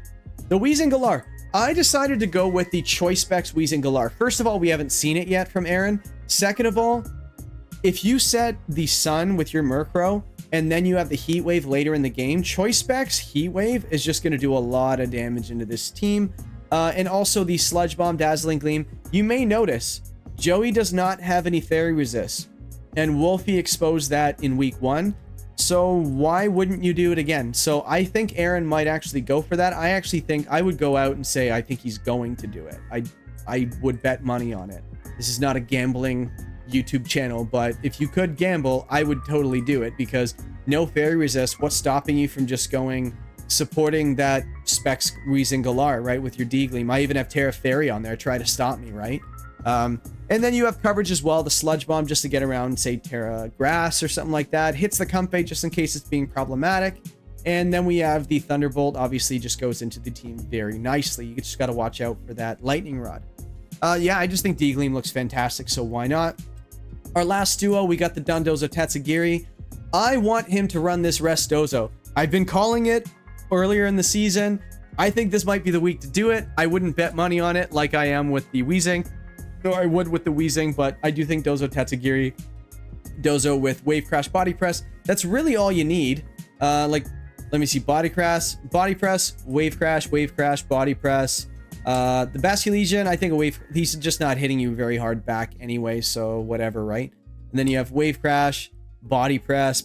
The Weezing Galar. I decided to go with the Choice Specs Weezing Galar. First of all, we haven't seen it yet from Aaron. Second of all, if you set the Sun with your Murkrow and then you have the Heat Wave later in the game, Choice Specs Heat Wave is just going to do a lot of damage into this team. And also the Sludge Bomb, Dazzling Gleam. You may notice Joey does not have any Fairy Resist, and Wolfey exposed that in week 1. So why wouldn't you do it again? So I think Aaron might actually go for that. I actually think I would go out and say I think he's going to do it. I would bet money on it. This is not a gambling YouTube channel, but if you could gamble, I would totally do it because no Fairy Resist. What's stopping you from just going supporting that Specs Weezing Galar, right, with your D-Gleam? I even have Terra Fairy on there, try to stop me, right? And then you have coverage as well, the Sludge Bomb just to get around, say, Terra Grass or something like that. Hits the Comfey just in case it's being problematic. And then we have the Thunderbolt, obviously just goes into the team very nicely. You just got to watch out for that Lightning Rod. Yeah, I just think D-Gleam looks fantastic, so why not? Our last duo, we got the Dondozo Tatsugiri. I want him to run this Restozo. I've been calling it earlier in the season. I think this might be the week to do it. I wouldn't bet money on it like I am with the Weezing. No, I would with the Weezing, but I do think Dozo Tatsugiri, Dozo with Wave Crash Body Press, that's really all you need. Like, let me see, Body Press, Wave Crash, Body Press. The Basculegion, I think he's just not hitting you very hard back anyway, so whatever, right? And then you have Wave Crash, Body Press.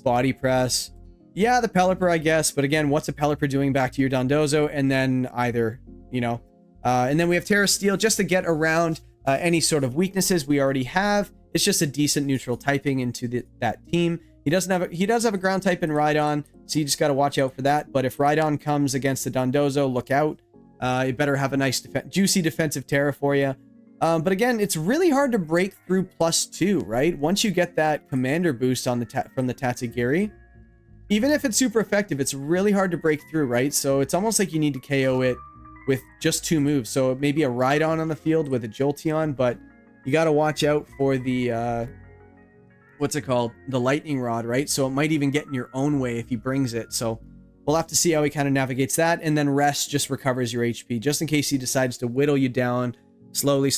Yeah, the Pelipper, I guess. But again, what's a Pelipper doing back to your Dondozo? And then either, you know. And then we have Terra Steel just to get around any sort of weaknesses we already have. It's just a decent neutral typing into that team. He does have a ground type in Rhydon, so you just got to watch out for that. But if Rhydon comes against the Dondozo, look out. It better have a nice juicy defensive Terra for you. But again, it's really hard to break through +2, right? Once you get that commander boost on from the Tatsugiri, even if it's super effective, it's really hard to break through, right? So it's almost like you need to KO it with just 2 moves. So maybe a Rhydon on the field with a Jolteon, but you got to watch out for the, what's it called? The Lightning Rod, right? So it might even get in your own way if he brings it. So we'll have to see how he kind of navigates that. And then Rest just recovers your HP. Just in case he decides to whittle you down slowly.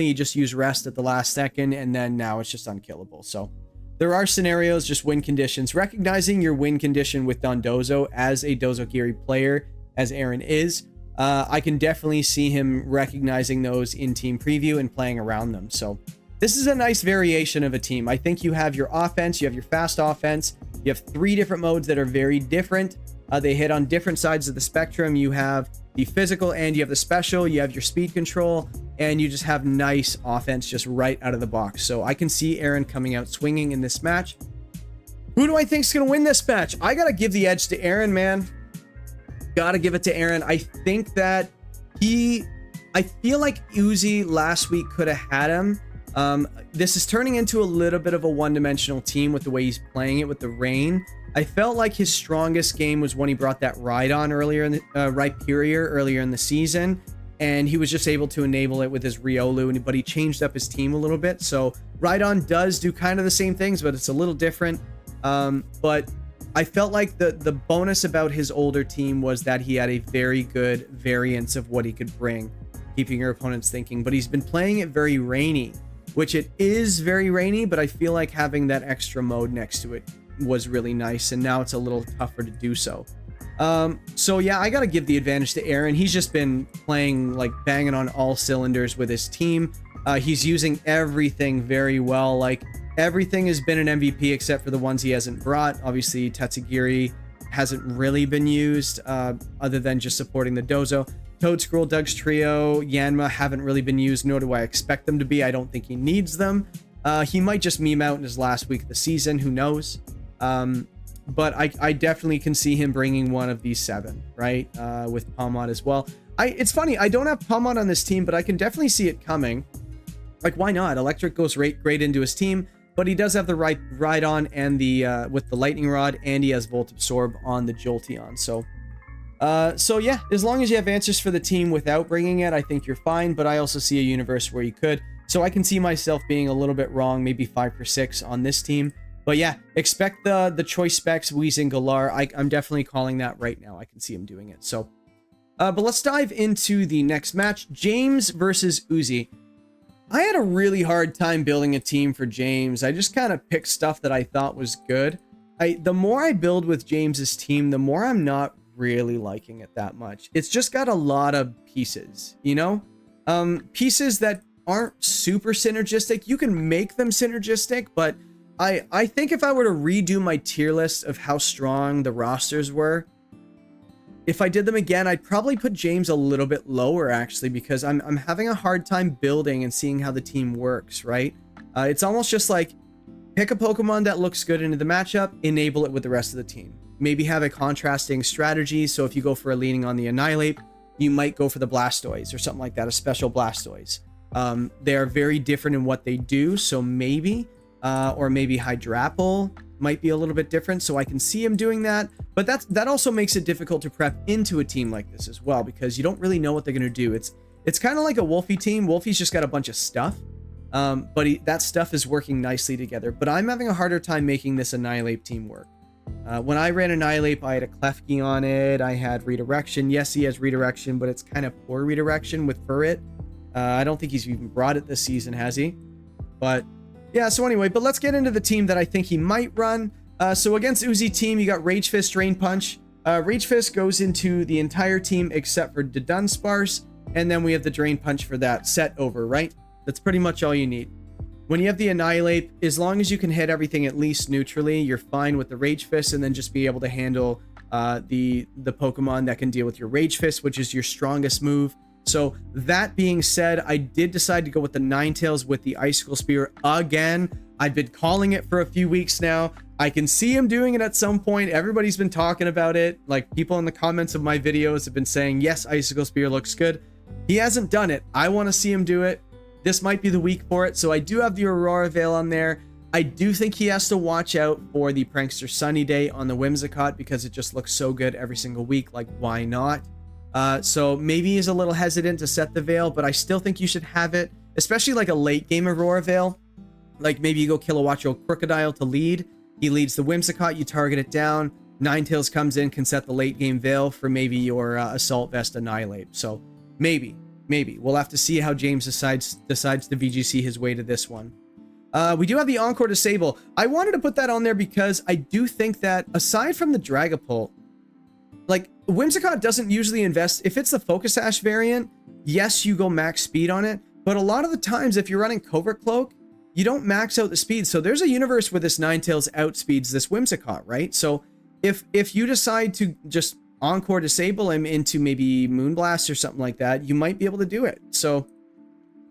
You just use Rest at the last second, and then now it's just unkillable. So there are scenarios, just win conditions. Recognizing your win condition with Dondozo as a Dozokiri player, as Aaron is, I can definitely see him recognizing those in team preview and playing around them. So this is a nice variation of a team. I think you have your offense, you have your fast offense, you have 3 different modes that are very different. They hit on different sides of the spectrum. You have the physical and you have the special, you have your speed control, and you just have nice offense just right out of the box. So I can see Aaron coming out swinging in this match. Who do I think is going to win this match? I got to give the edge to Aaron, man. Got to give it to Aaron. I think that I feel like Uzi last week could have had him. This is turning into a little bit of a one-dimensional team with the way he's playing it with the rain. I felt like his strongest game was when he brought that Rhydon earlier in the Rhyperior earlier in the season, and he was just able to enable it with his Riolu, but he changed up his team a little bit. So Rhydon does do kind of the same things, but it's a little different. But I felt like the bonus about his older team was that he had a very good variance of what he could bring, keeping your opponents thinking. But he's been playing it very rainy, which it is very rainy, but I feel like having that extra mode next to it was really nice, and now it's a little tougher to do so. So yeah, I gotta give the advantage to Aaron. He's just been playing, like, banging on all cylinders with his team. He's using everything very well. Like, everything has been an MVP except for the ones he hasn't brought. Obviously, Tatsugiri hasn't really been used, other than just supporting the Dozo. Toadscroll, Doug's Trio, Yanma haven't really been used, nor do I expect them to be. I don't think he needs them. He might just meme out in his last week of the season, who knows? But I definitely can see him bringing one of these 7, right? With Palmot as well. It's funny, I don't have Palmot on this team, but I can definitely see it coming. Like, why not? Electric goes great into his team, but he does have the right Rhydon and the with the Lightning Rod, and he has Volt Absorb on the Jolteon. So yeah, as long as you have answers for the team without bringing it, I think you're fine. But I also see a universe where you could. So I can see myself being a little bit wrong, maybe 5 for 6 on this team. But yeah, expect the choice specs, Weezing, Galar. I'm definitely calling that right now. I can see him doing it. So, but let's dive into the next match. James versus Uzi. I had a really hard time building a team for James. I just kind of picked stuff that I thought was good. The more I build with James's team, the more I'm not really liking it that much. It's just got a lot of pieces, you know? Pieces that aren't super synergistic. You can make them synergistic, but I think if I were to redo my tier list of how strong the rosters were, if I did them again, I'd probably put James a little bit lower, actually, because I'm having a hard time building and seeing how the team works, right? It's almost just like, pick a Pokemon that looks good into the matchup, enable it with the rest of the team. Maybe have a contrasting strategy, so if you go for a leaning on the Annihilate, you might go for the Blastoise or something like that, a special Blastoise. They are very different in what they do, so maybe... or maybe Hydrapple might be a little bit different, so I can see him doing that. But that also makes it difficult to prep into a team like this as well, because you don't really know what they're going to do. It's kind of like a Wolfey team. Wolfey's just got a bunch of stuff, but that stuff is working nicely together. But I'm having a harder time making this Annihilate team work. When I ran Annihilate, I had a Klefki on it. I had Redirection. Yes, he has Redirection, but it's kind of poor Redirection with Furret. I don't think he's even brought it this season, has he? But... yeah, so anyway, but let's get into the team that I think he might run. So against Uzi team, you got Rage Fist, Drain Punch. Rage Fist goes into the entire team except for the Dunsparce, and then we have the Drain Punch for that set over, right? That's pretty much all you need. When you have the Annihilate, as long as you can hit everything at least neutrally, you're fine with the Rage Fist, and then just be able to handle the Pokemon that can deal with your Rage Fist, which is your strongest move. So that being said, I did decide to go with the Ninetales with the Icicle Spear again. I've been calling it for a few weeks now. I can see him doing it at some point. Everybody's been talking about it. Like, people in the comments of my videos have been saying, yes, Icicle Spear looks good. He hasn't done it. I want to see him do it. This might be the week for it. So I do have the Aurora Veil on there. I do think he has to watch out for the Prankster Sunny Day on the Whimsicott, because it just looks so good every single week. Like, why not? So maybe he's a little hesitant to set the Veil, but I still think you should have it, especially like a late game Aurora Veil. Like, maybe you go Kilowattrel Crocodile to lead. He leads the Whimsicott, you target it down. Ninetales comes in, can set the late game Veil for maybe your Assault Vest Annihilate. So maybe. We'll have to see how James decides to VGC his way to this one. We do have the Encore Disable. I wanted to put that on there because I do think that, aside from the Dragapult, like, Whimsicott doesn't usually invest. If it's the Focus Sash variant, yes, you go max speed on it. But a lot of the times, if you're running Covert Cloak, you don't max out the speed. So there's a universe where this Ninetales outspeeds this Whimsicott, right? So if you decide to just Encore Disable him into maybe Moonblast or something like that, you might be able to do it. So,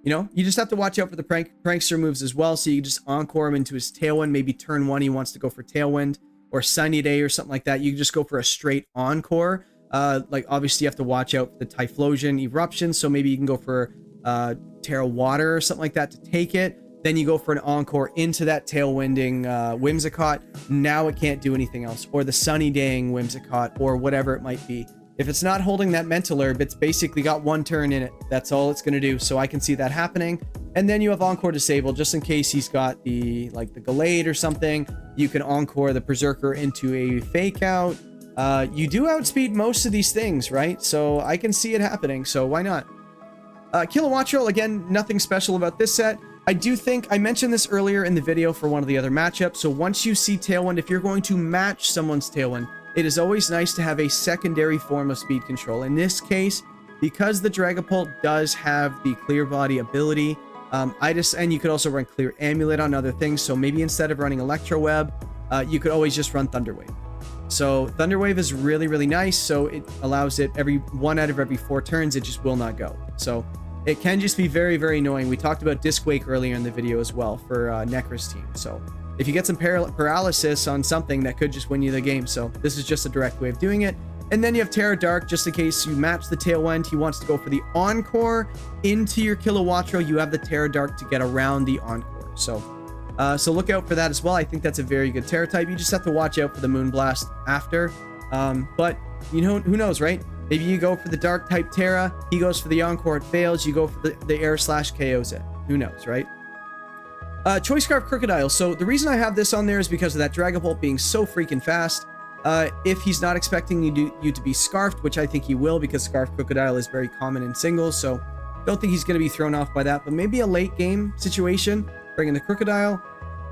you know, you just have to watch out for the Prankster moves as well. So you just Encore him into his Tailwind. Maybe turn 1, he wants to go for Tailwind. Or Sunny Day or something like that. You can just go for a straight Encore. Like, obviously you have to watch out for the Typhlosion Eruption, so maybe you can go for Terra Water or something like that to take it. Then you go for an Encore into that Tailwinding Whimsicott. Now it can't do anything else. Or the Sunny Daying Whimsicott, or whatever it might be. If it's not holding that mental herb, it's basically got one turn in it. That's all it's going to do. So I can see that happening. And then you have Encore disabled just in case he's got the Gallade or something. You can Encore the Berserker into a fake out. You do outspeed most of these things, right? So I can see it happening. So why not? Kilowattrel, again, nothing special about this set. I do think I mentioned this earlier in the video for one of the other matchups. So once you see Tailwind, if you're going to match someone's Tailwind, it is always nice to have a secondary form of speed control. In this case, because the Dragapult does have the Clear Body ability, and you could also run Clear Amulet on other things. So maybe instead of running Electro Web, you could always just run Thunder Wave. So Thunder Wave is really, really nice. So it allows it every 1 out of every 4 turns, it just will not go. So it can just be very, very annoying. We talked about Disc Wake earlier in the video as well for Nekkra's team. So if you get some paralysis on something, that could just win you the game. So this is just a direct way of doing it. And then you have Terra Dark, just in case you match the Tailwind. He wants to go for the Encore into your Kilowattrel. You have the Terra Dark to get around the Encore. So look out for that as well. I think that's a very good Terra type. You just have to watch out for the Moonblast after. But you know, who knows, right? Maybe you go for the Dark type Terra. He goes for the Encore. It fails. You go for the Air Slash KOs it. Who knows, right? Choice Scarf Crocodile. So the reason I have this on there is because of that Dragapult being so freaking fast. If he's not expecting you to be Scarfed, which I think he will, because Scarf Crocodile is very common in singles. So don't think he's going to be thrown off by that. But maybe a late game situation, bringing the Crocodile.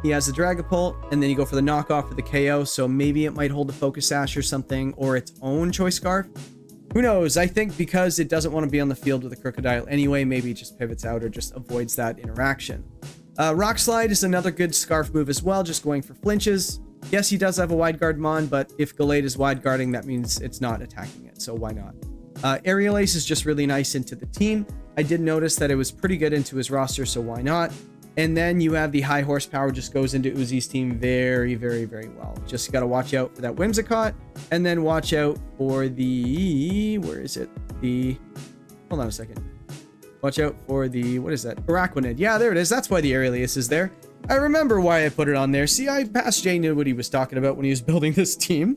He has the Dragapult, and then you go for the knockoff for the KO. So maybe it might hold the Focus Sash or something, or its own Choice Scarf. Who knows? I think because it doesn't want to be on the field with the Crocodile anyway, maybe it just pivots out or just avoids that interaction. Rock Slide is another good Scarf move as well, just going for flinches. Yes, he does have a wide guard Mon, but if Gallade is wide guarding, that means it's not attacking it, so why not? Aerial Ace is just really nice into the team. I did notice that it was pretty good into his roster, so why not? And then you have the High Horsepower, just goes into Uzi's team very, very, very well. Just got to watch out for that Whimsicott, and then watch out for the... Where is it? Hold on a second. Watch out for the... What is that? Araquanid. Yeah, there it is. That's why the Aerial Ace is there. I remember why I put it on there. See, Past Jay knew what he was talking about when he was building this team.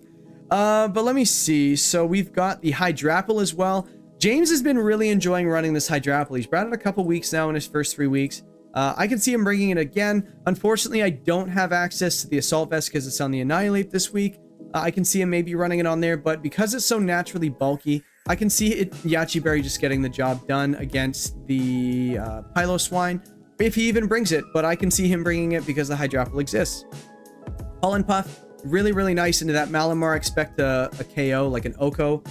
But let me see. So we've got the Hydrapple as well. James has been really enjoying running this Hydrapple. He's brought it a couple weeks now in his first 3 weeks. I can see him bringing it again. Unfortunately, I don't have access to the Assault Vest because it's on the Annihilate this week. I can see him maybe running it on there, but because it's so naturally bulky, I can see it, Yachi Berry just getting the job done against the Piloswine, if he even brings it, but I can see him bringing it because the Hydrapple exists. Pollen Puff, really, really nice into that Malamar. Expect a KO, like an Oko,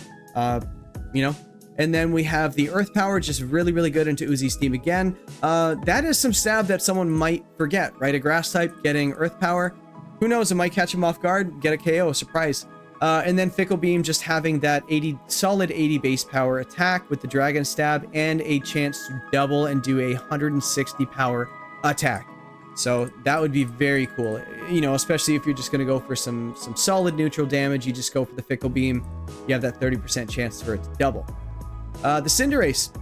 you know. And then we have the Earth Power, just really, really good into Uzi's team again. That is some stab that someone might forget, right? A Grass type getting Earth Power. Who knows? It might catch him off guard, get a KO, a surprise. And then Fickle Beam just having that solid 80 base power attack with the Dragon Stab and a chance to double and do a 160 power attack. So that would be very cool, you know, especially if you're just going to go for some solid neutral damage. You just go for the Fickle Beam. You have that 30% chance for it to double. The Cinderace.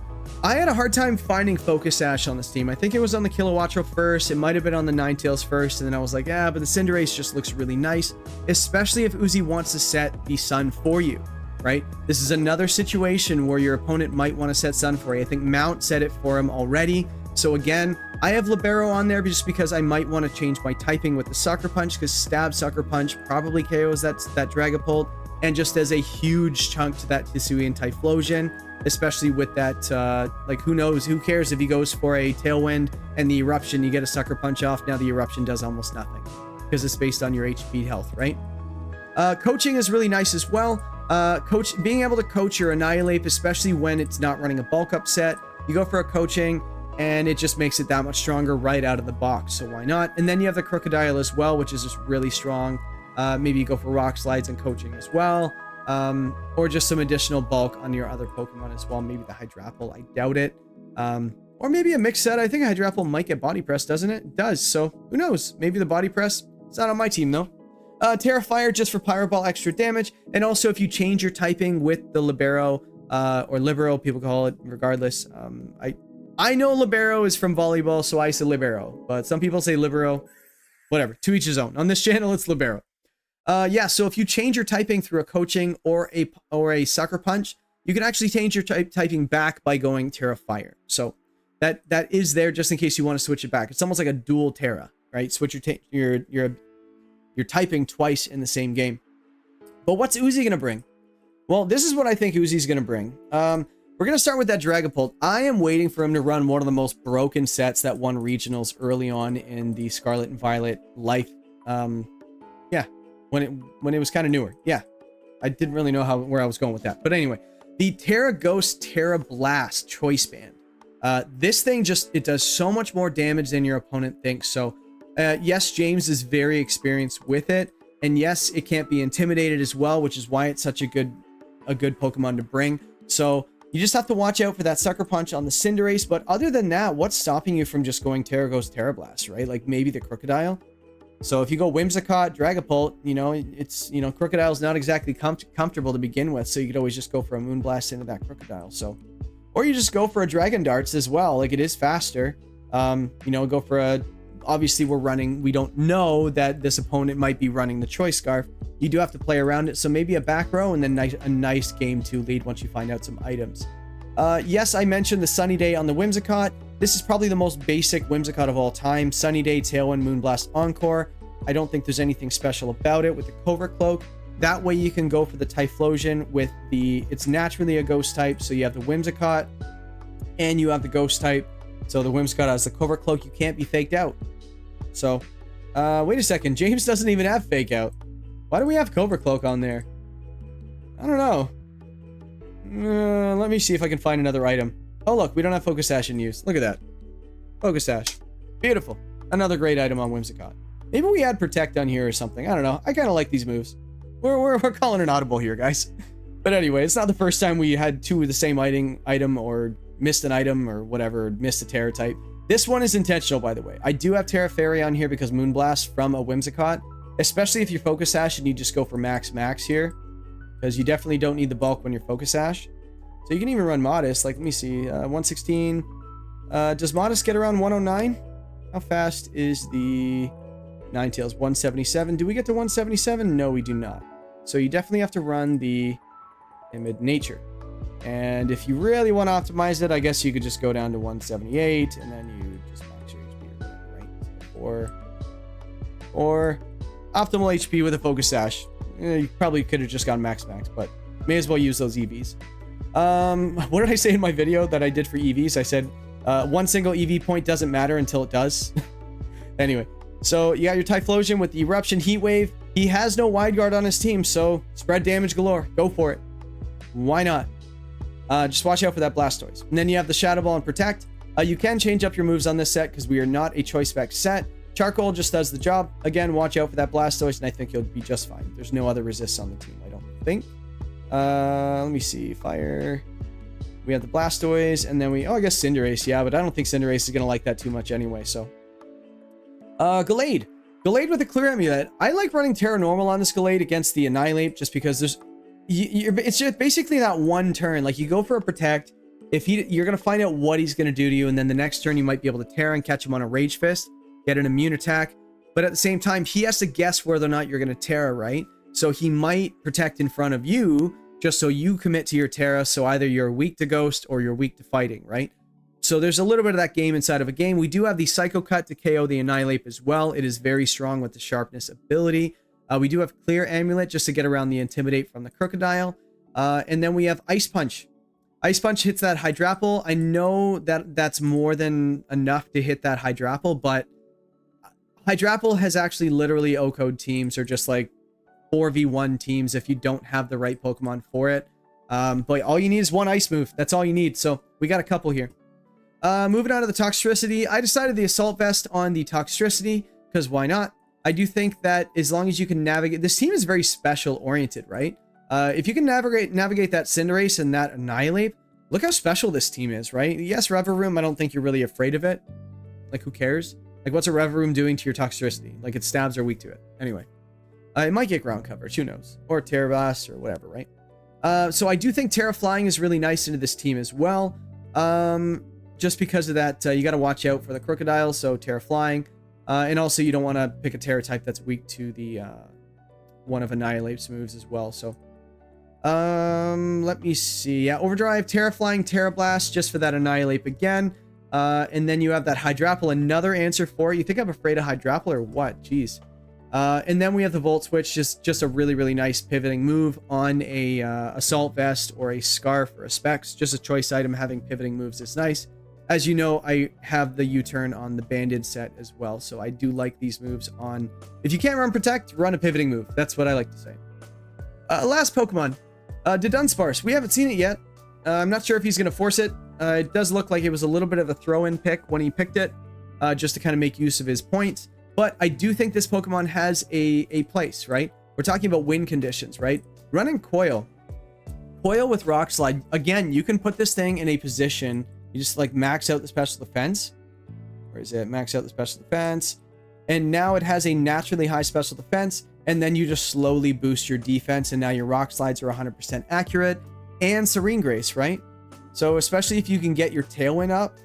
I had a hard time finding Focus Sash on this team. I think it was on the Kilowattrel first. It might have been on the Ninetales first. And then I was like, yeah, but the Cinderace just looks really nice, especially if Uzi wants to set the Sun for you, right? This is another situation where your opponent might want to set Sun for you. I think Mount set it for him already. So again, I have Libero on there just because I might want to change my typing with the Sucker Punch, because Stab Sucker Punch probably KOs that Dragapult and just as a huge chunk to that Hisuian Typhlosion. Especially with that, like, who knows, who cares if he goes for a Tailwind and the Eruption, you get a Sucker Punch off. Now the Eruption does almost nothing because it's based on your HP health, right? Coaching is really nice as well. Being able to coach your Annihilate, especially when it's not running a bulk up set, you go for a coaching and it just makes it that much stronger right out of the box. So why not? And then you have the Crocodile as well, which is just really strong. Maybe you go for Rock Slides and coaching as well. Or just some additional bulk on your other Pokemon as well. Maybe the Hydrapple, I doubt it. Or maybe a mixed set. I think a Hydrapple might get Body Press, doesn't it? It does, so who knows? Maybe the Body Press. It's not on my team, though. Terrafire, just for Pyro Ball extra damage. And also, if you change your typing with the Libero, or Libero, people call it, regardless. I know Libero is from volleyball, so I say Libero. But some people say Libero. Whatever, to each his own. On this channel, it's Libero. Yeah, so if you change your typing through a coaching or a sucker punch, you can actually change your typing back by going Terra Fire. So that is there just in case you want to switch it back. It's almost like a dual Terra, right? Switch your typing twice in the same game. But what's Uzi gonna bring? Well, this is what I think Uzi's gonna bring. We're gonna start with that Dragapult. I am waiting for him to run one of the most broken sets that won regionals early on in the Scarlet and Violet life. Yeah, when it was kind of newer. Yeah, I didn't really know where I was going with that. But anyway, the Terra Ghost Terra Blast Choice Band. This thing it does so much more damage than your opponent thinks. So yes, James is very experienced with it, and yes, it can't be intimidated as well, which is why it's such a good Pokemon to bring. So you just have to watch out for that Sucker Punch on the Cinderace. But other than that, what's stopping you from just going Terra Ghost Terra Blast, right? Like maybe the Crocodile. So if you go Whimsicott, Dragapult, it's, Crocodile's not exactly comfortable to begin with. So you could always just go for a Moonblast into that Crocodile. So, or you just go for a Dragon Darts as well. Like it is faster. Go for obviously we don't know that this opponent might be running the Choice Scarf. You do have to play around it. So maybe a back row and then a nice game 2 lead once you find out some items. Yes, I mentioned the Sunny Day on the Whimsicott. This is probably the most basic Whimsicott of all time. Sunny Day, Tailwind, Moonblast, Encore. I don't think there's anything special about it with the Covert Cloak. That way you can go for the Typhlosion with it's naturally a ghost type. So you have the Whimsicott and you have the ghost type. So the Whimsicott has the Covert Cloak. You can't be faked out. So, wait a second. James doesn't even have Fake Out. Why do we have Covert Cloak on there? I don't know. Let me see if I can find another item. Oh, look, we don't have Focus Sash in use. Look at that. Focus Sash. Beautiful. Another great item on Whimsicott. Maybe we add Protect on here or something. I don't know. I kind of like these moves. We're calling an audible here, guys. But anyway, it's not the first time we had 2 of the same item or missed an item or whatever, missed a Terra type. This one is intentional, by the way. I do have Terra Fairy on here because Moonblast from a Whimsicott, especially if you Focus Sash and you just go for max here, because you definitely don't need the bulk when you're Focus Sash. So you can even run Modest. Like, let me see, 116. Does Modest get around 109? How fast is the Ninetales? 177. Do we get to 177? No, we do not. So you definitely have to run the Timid Nature. And if you really want to optimize it, I guess you could just go down to 178 and then you just max your HP, right? Or optimal HP with a Focus Sash. You probably could have just gone max, but may as well use those EVs. What did I say in my video that I did for EVs? I said one single EV point doesn't matter until it does. Anyway, so you got your Typhlosion with the Eruption Heat Wave. He has no Wide Guard on his team, so spread damage galore. Go for it. Why not? Just watch out for that Blastoise. And then you have the Shadow Ball and Protect. You can change up your moves on this set because we are not a Choice Spec set. Charcoal just does the job. Again, watch out for that Blastoise, and I think you'll be just fine. There's no other resists on the team, I don't think. Let me see. Fire. We have the Blastoise, and then I guess Cinderace. Yeah, but I don't think Cinderace is going to like that too much anyway, so. Gallade. Gallade with a Clear Amulet. I like running Terra Normal on this Gallade against the Annihilate just because it's just basically that one turn. Like, you go for a Protect. You're going to find out what he's going to do to you, and then the next turn you might be able to Terra and catch him on a Rage Fist, get an immune attack. But at the same time, he has to guess whether or not you're going to Terra, right? So he might Protect in front of you just so you commit to your Terra. So either you're weak to Ghost or you're weak to fighting, right? So there's a little bit of that game inside of a game. We do have the Psycho Cut to KO the Annihilate as well. It is very strong with the Sharpness ability. We do have Clear Amulet just to get around the Intimidate from the Crocodile. And then we have Ice Punch. Ice Punch hits that Hydrapple. I know that that's more than enough to hit that Hydrapple, but Hydrapple has actually literally O-code teams or just like 4v1 teams if you don't have the right Pokemon for it. But all you need is one Ice move. That's all you need. So we got a couple here. Moving on to the Toxtricity. I decided the Assault Vest on the Toxtricity because why not? I do think that as long as you can navigate, this team is very special oriented, right? If you can navigate that Cinderace and that Annihilate, look how special this team is, right? Yes, Reverum, I don't think you're really afraid of it. Like, who cares? Like, what's a Reverum doing to your Toxtricity? Like, its stabs are weak to it. Anyway, it might get ground coverage, who knows? Or Terra Blast or whatever, right? So I do think Terra Flying is really nice into this team as well. Just because of that, you got to watch out for the Crocodile, so Terra Flying. And also, you don't want to pick a Terra type that's weak to the one of Annihilate's moves as well. So, let me see. Yeah, Overdrive, Terra Flying, Terra Blast, just for that Annihilate again. And then you have that Hydrapple, another answer for it. You think I'm afraid of Hydrapple or what? Jeez. And then we have the Volt Switch, just a really, really nice pivoting move on a Assault Vest or a Scarf or a Specs. Just a choice item. Having pivoting moves is nice. As you know, I have the U-turn on the Banded set as well, so I do like these moves on... If you can't run Protect, run a pivoting move. That's what I like to say. Last Pokemon. Dunsparce. We haven't seen it yet. I'm not sure if he's going to force it. It does look like it was a little bit of a throw-in pick when he picked it, just to kind of make use of his points. But I do think this Pokemon has a place, right? We're talking about win conditions, right? Running Coil. Coil with Rock Slide. Again, you can put this thing in a position... You just like max out the special defense. Where is it? Max out the special defense. And now it has a naturally high special defense. And then you just slowly boost your defense. And now your rock slides are 100% accurate. And Serene Grace, right? So especially if you can get your Tailwind up,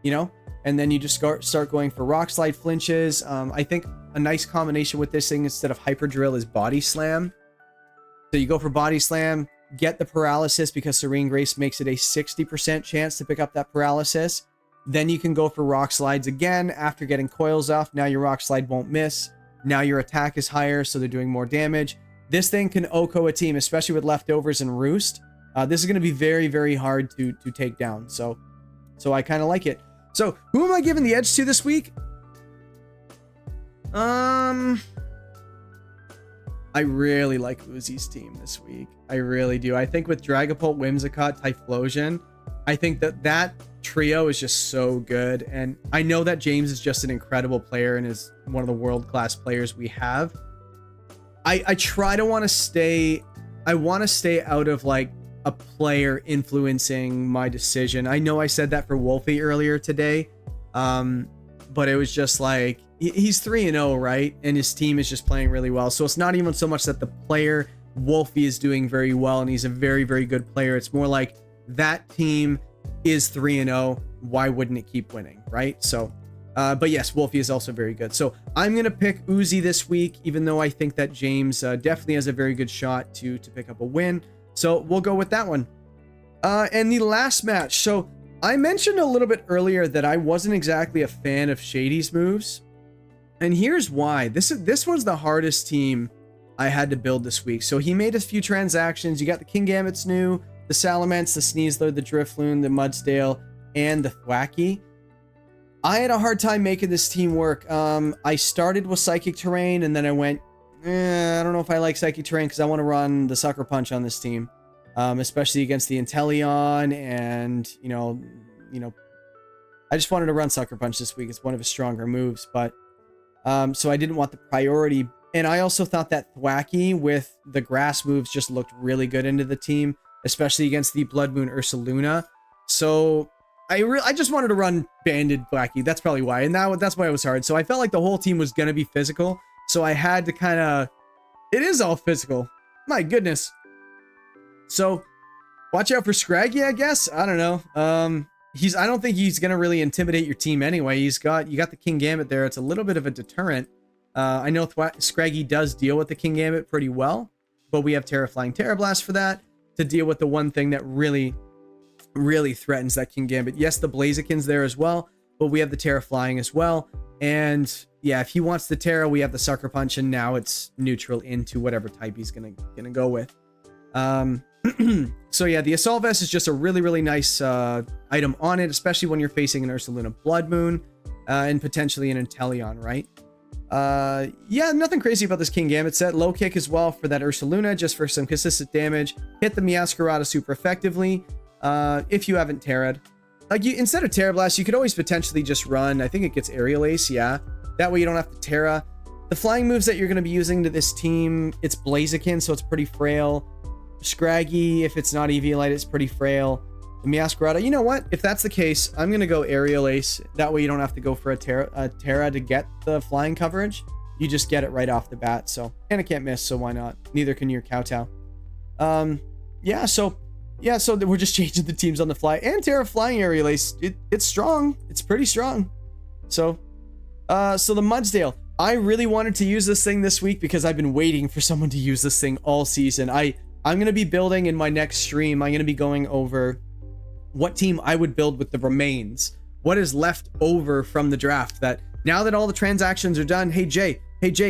you know, and then you just start going for rock slide flinches. I think a nice combination with this thing instead of Hyper Drill is Body Slam. So you go for Body Slam. Get the paralysis because Serene Grace makes it a 60% chance to pick up that paralysis. Then you can go for rock slides again after getting coils off. Now your rock slide won't miss. Now your attack is higher, so they're doing more damage. This thing can OHKO a team, especially with leftovers and Roost. This is going to be very, very hard to take down. So I kind of like it. So who am I giving the edge to this week? I really like Uzi's team this week. I really do. I think with Dragapult, Whimsicott, Typhlosion, I think that trio is just so good. And I know that James is just an incredible player and is one of the world-class players we have. I try to want to stay out of like a player influencing my decision. I know I said that for Wolfey earlier today. But it was just like, he's 3-0, right? And his team is just playing really well. So it's not even so much that the player, Wolfey, is doing very well and he's a very, very good player. It's more like that team is 3-0. Why wouldn't it keep winning, right? So, but yes, Wolfey is also very good. So I'm going to pick Uzi this week, even though I think that James definitely has a very good shot to pick up a win. So we'll go with that one. And the last match. So I mentioned a little bit earlier that I wasn't exactly a fan of Shady's moves. And here's why. This was the hardest team I had to build this week. So he made a few transactions. You got the Kingambit's new, the Salamence, the Sneasler, the Drifloon, the Mudsdale, and the Thwackey. I had a hard time making this team work. I started with Psychic Terrain, and then I went, I don't know if I like Psychic Terrain because I want to run the Sucker Punch on this team. Especially against the Inteleon, and you know, I just wanted to run Sucker Punch this week. It's one of his stronger moves, but so I didn't want the priority. And I also thought that Thwackey with the grass moves just looked really good into the team, especially against the Blood Moon Ursaluna. So I just wanted to run Banded Thwackey. That's probably why, and that's why it was hard. So I felt like the whole team was gonna be physical, so I had to kind of. It is all physical. My goodness. So, watch out for Scraggy, I guess. I don't know. I don't think he's gonna really intimidate your team anyway. You got the Kingambit there. It's a little bit of a deterrent. I know Scraggy does deal with the Kingambit pretty well, but we have Terra Flying, Terra Blast for that to deal with the one thing that really, really threatens that Kingambit. Yes, the Blaziken's there as well, but we have the Terra Flying as well. And yeah, if he wants the Terra, we have the Sucker Punch, and now it's neutral into whatever type he's gonna go with. So yeah, the Assault Vest is just a really, really nice item on it, especially when you're facing an Ursaluna Blood Moon and potentially an Inteleon, right? Yeah, nothing crazy about this Kingambit set. Low kick as well for that Ursaluna, just for some consistent damage. Hit the Meowscarada super effectively if you haven't Terra'd. Like, instead of Terra Blast, you could always potentially just run, I think it gets Aerial Ace, yeah. That way you don't have to Terra. The flying moves that you're going to be using to this team, it's Blaziken, so it's pretty frail. Scraggy, if it's not Eviolite, it's pretty frail. The Meowscarada, you know what? If that's the case, I'm going to go Aerial Ace. That way you don't have to go for a Terra to get the flying coverage. You just get it right off the bat. So, and it can't miss, so why not? Neither can your Kowtow. So we're just changing the teams on the fly. And Terra Flying Aerial Ace, it's strong. It's pretty strong. So the Mudsdale. I really wanted to use this thing this week because I've been waiting for someone to use this thing all season. I'm going to be building in my next stream. I'm going to be going over what team I would build with the remains. What is left over from the draft, that now that all the transactions are done, hey Jay,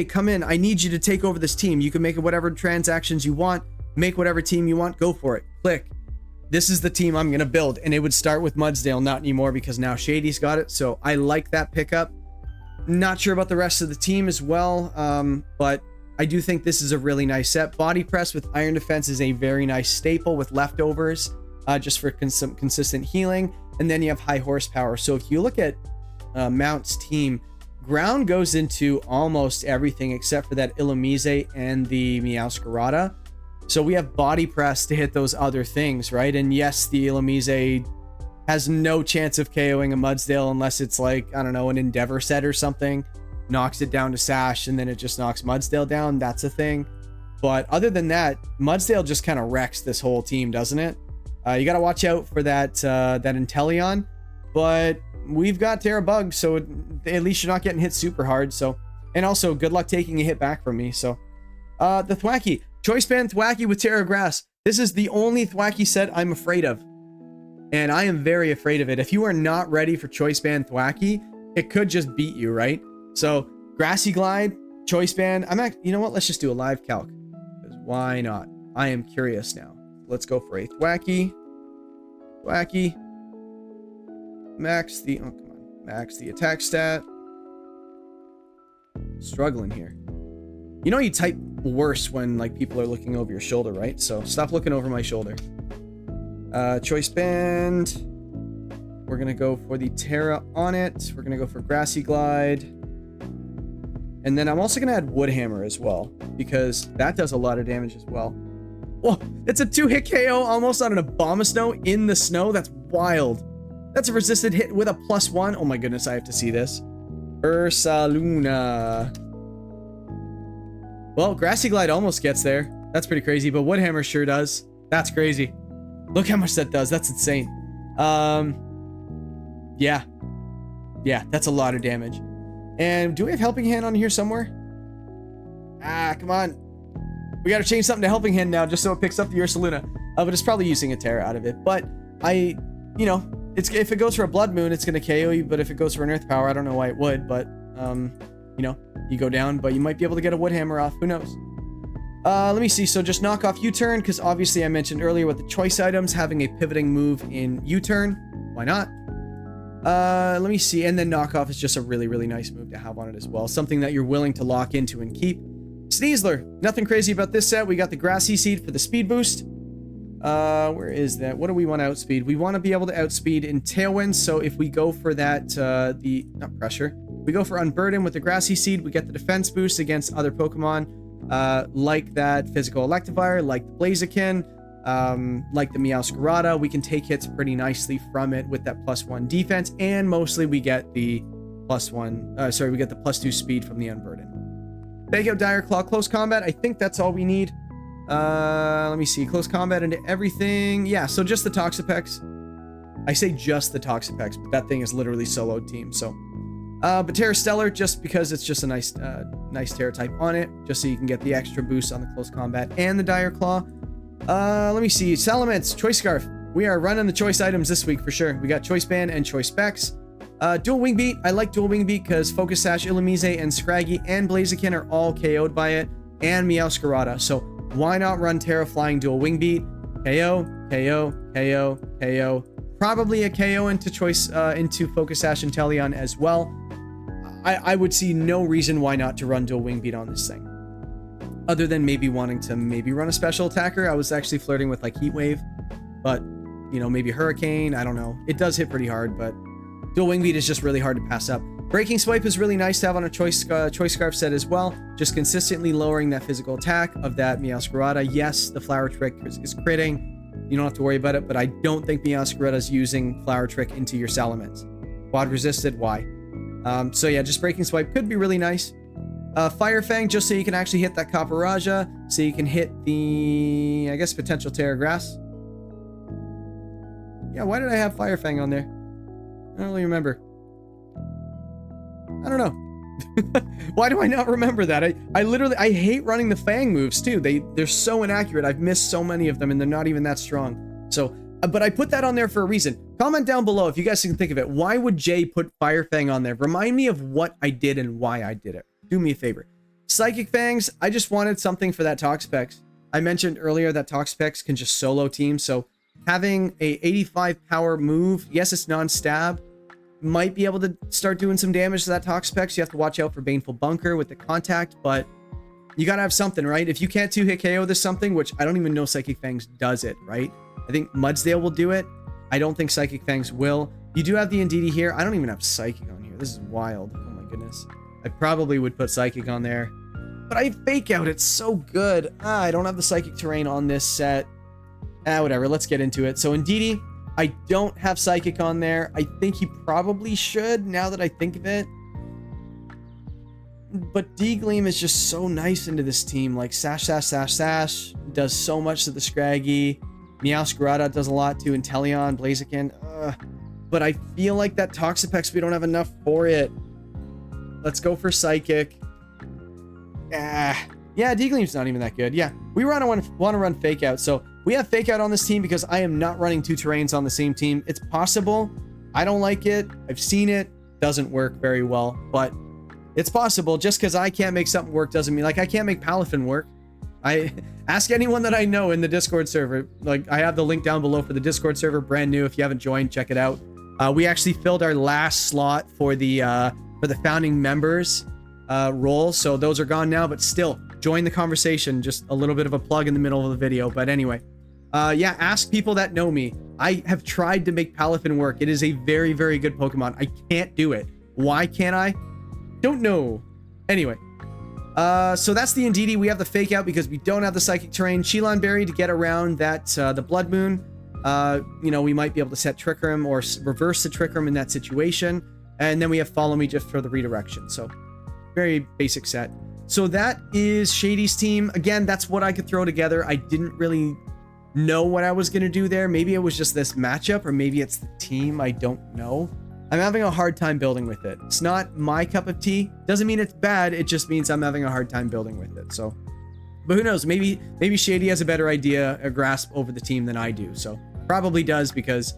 come in. I need you to take over this team. You can make whatever transactions you want, make whatever team you want, go for it. Click. This is the team I'm going to build. And it would start with Mudsdale, not anymore because now Shady's got it. So I like that pickup. Not sure about the rest of the team as well, but I do think this is a really nice set. Body Press with Iron Defense is a very nice staple with leftovers, just for some consistent healing. And then you have High Horsepower. So if you look at Mount's team, ground goes into almost everything except for that Illumise and the Meowscarada. So we have Body Press to hit those other things, right? And yes, the Illumise has no chance of KOing a Mudsdale unless it's like, I don't know, an Endeavor set or something. Knocks it down to Sash and then it just knocks Mudsdale down. That's a thing. But other than that, Mudsdale just kind of wrecks this whole team, doesn't it? You got to watch out for that Inteleon. But we've got Terrabug, so at least you're not getting hit super hard. So, and also good luck taking a hit back from me. So the Thwackey. Choice Band Thwackey with Terra Grass. This is the only Thwackey set I'm afraid of. And I am very afraid of it. If you are not ready for Choice Band Thwackey, it could just beat you, right? So Grassy Glide, Choice Band. You know what? Let's just do a live calc. Because why not? I am curious now. Let's go for a Thwackey. Max the attack stat. Struggling here. You know you type worse when like people are looking over your shoulder, right? So stop looking over my shoulder. Choice Band. We're gonna go for the Terra on it. We're gonna go for Grassy Glide. And then I'm also gonna add Woodhammer as well, because that does a lot of damage as well. Whoa, it's a 2-hit KO almost on an Abomasnow in the snow. That's wild. That's a resisted hit with a +1. Oh my goodness, I have to see this. Ursaluna. Well, Grassy Glide almost gets there. That's pretty crazy, but Woodhammer sure does. That's crazy. Look how much that does. That's insane. Yeah, that's a lot of damage. And do we have Helping Hand on here somewhere? Come on. We got to change something to Helping Hand now just so it picks up the Ursaluna. But it's probably using a Terra out of it. But you know, if it goes for a Blood Moon, it's going to KO you. But if it goes for an Earth Power, I don't know why it would. But, you know, you go down. But you might be able to get a Woodhammer off. Who knows? Let me see. So just knock off U-Turn, because obviously I mentioned earlier with the choice items having a pivoting move in U-Turn. Why not? Let me see. And then knock off is just a really, really nice move to have on it as well. Something that you're willing to lock into and keep. Sneasler. Nothing crazy about this set. We got the Grassy Seed for the speed boost. Where is that? What do we want to outspeed? We want to be able to outspeed in Tailwind. So if we go for that, not pressure. We go for Unburden with the Grassy Seed. We get the defense boost against other Pokemon. Like that Physical Electivire, like the Blaziken, like the Meowscarada. We can take hits pretty nicely from it with that +1 defense, and mostly we get the we get the +2 speed from the Unburden. Take out Dire Claw, Close Combat. I think that's all we need. Let me see. Close Combat into everything. Yeah, so just the Toxapex. I say just the Toxapex, but that thing is literally soloed team, so. But Terra Stellar, just because it's just a nice Terra type on it, just so you can get the extra boost on the Close Combat and the Dire Claw. Let me see. Salamence, Choice Scarf. We are running the choice items this week for sure. We got Choice Band and Choice Specs. Dual Wing Beat. I like Dual Wing Beat because Focus Sash, Illumise, and Scraggy and Blaziken are all KO'd by it, and Meowscarada. So why not run Terra Flying Dual Wing Beat? KO, KO, KO, KO. Probably a KO into Focus Sash and Inteleon as well. I would see no reason why not to run Dual Wing Beat on this thing. Other than maybe wanting to run a special attacker. I was actually flirting with like Heat Wave, but you know, maybe Hurricane. I don't know. It does hit pretty hard, but Dual Wing Beat is just really hard to pass up. Breaking Swipe is really nice to have on a Choice Scarf set as well. Just consistently lowering that physical attack of that Meowscarada. Yes, the Flower Trick is critting. You don't have to worry about it, but I don't think Meowscarada is using Flower Trick into your Salamence. Quad resisted, why? So yeah, just Breaking Swipe could be really nice. Fire Fang, just so you can actually hit that Caporaja, so you can hit the, I guess, potential Terra Grass. Yeah, why did I have Fire Fang on there? I don't really remember. I don't know. Why do I not remember that? I literally, I hate running the Fang moves too. They're so inaccurate. I've missed so many of them and they're not even that strong. So, but I put that on there for a reason. Comment down below if you guys can think of it. Why would Jay put Fire Fang on there? Remind me of what I did and why I did it. Do me a favor. Psychic Fangs, I just wanted something for that Toxapex. I mentioned earlier that Toxapex can just solo team, so having a 85 power move, yes, it's non-stab, might be able to start doing some damage to that Toxapex. You have to watch out for Baneful Bunker with the contact, but you gotta have something, right? If you can't 2-hit KO this something, which I don't even know Psychic Fangs does it, right? I think MIDSEASON will do it. I don't think Psychic Fangs will. You do have the Indeedee here. I don't even have Psychic on here. This is wild. Oh my goodness. I probably would put Psychic on there. But I Fake Out. It's so good. I don't have the Psychic terrain on this set. Whatever. Let's get into it. So Indeedee, I don't have Psychic on there. I think he probably should now that I think of it. But D-Gleam is just so nice into this team. Like Sash, Sash, Sash, Sash does so much to the Scraggy. Meowscarada does a lot to Inteleon, Blaziken. But I feel like that Toxapex, we don't have enough for it. Let's go for Psychic. Yeah, D-Gleam's not even that good. Yeah, we want to run Fake Out. So we have Fake Out on this team because I am not running 2 terrains on the same team. It's possible. I don't like it. I've seen it. Doesn't work very well, but it's possible. Just because I can't make something work doesn't mean, like, I can't make Palafin work. I ask anyone that I know in the Discord server. Like, I have the link down below for the Discord server, brand new. If you haven't joined, check it out. We actually filled our last slot for the founding members role, so those are gone now, but still join the conversation. Just a little bit of a plug in the middle of the video, but anyway, yeah, ask people that know me. I have tried to make Palafin work. It is a very, very good Pokemon. I can't do it. Why can't I? Don't know. Anyway, so that's the Indeedee. We have the Fake Out because we don't have the Psychic terrain. Cheelon Berry to get around that the Blood Moon. You know, we might be able to set Trick Room or reverse the Trick Room in that situation. And then we have Follow Me just for the redirection. So very basic set. So that is Shady's team. Again, that's what I could throw together. I didn't really know what I was going to do there. Maybe it was just this matchup, or maybe it's the team. I don't know. I'm having a hard time building with it. It's not my cup of tea. Doesn't mean it's bad. It just means I'm having a hard time building with it. So, but who knows? Maybe Shady has a better idea, a grasp over the team than I do. So probably does, because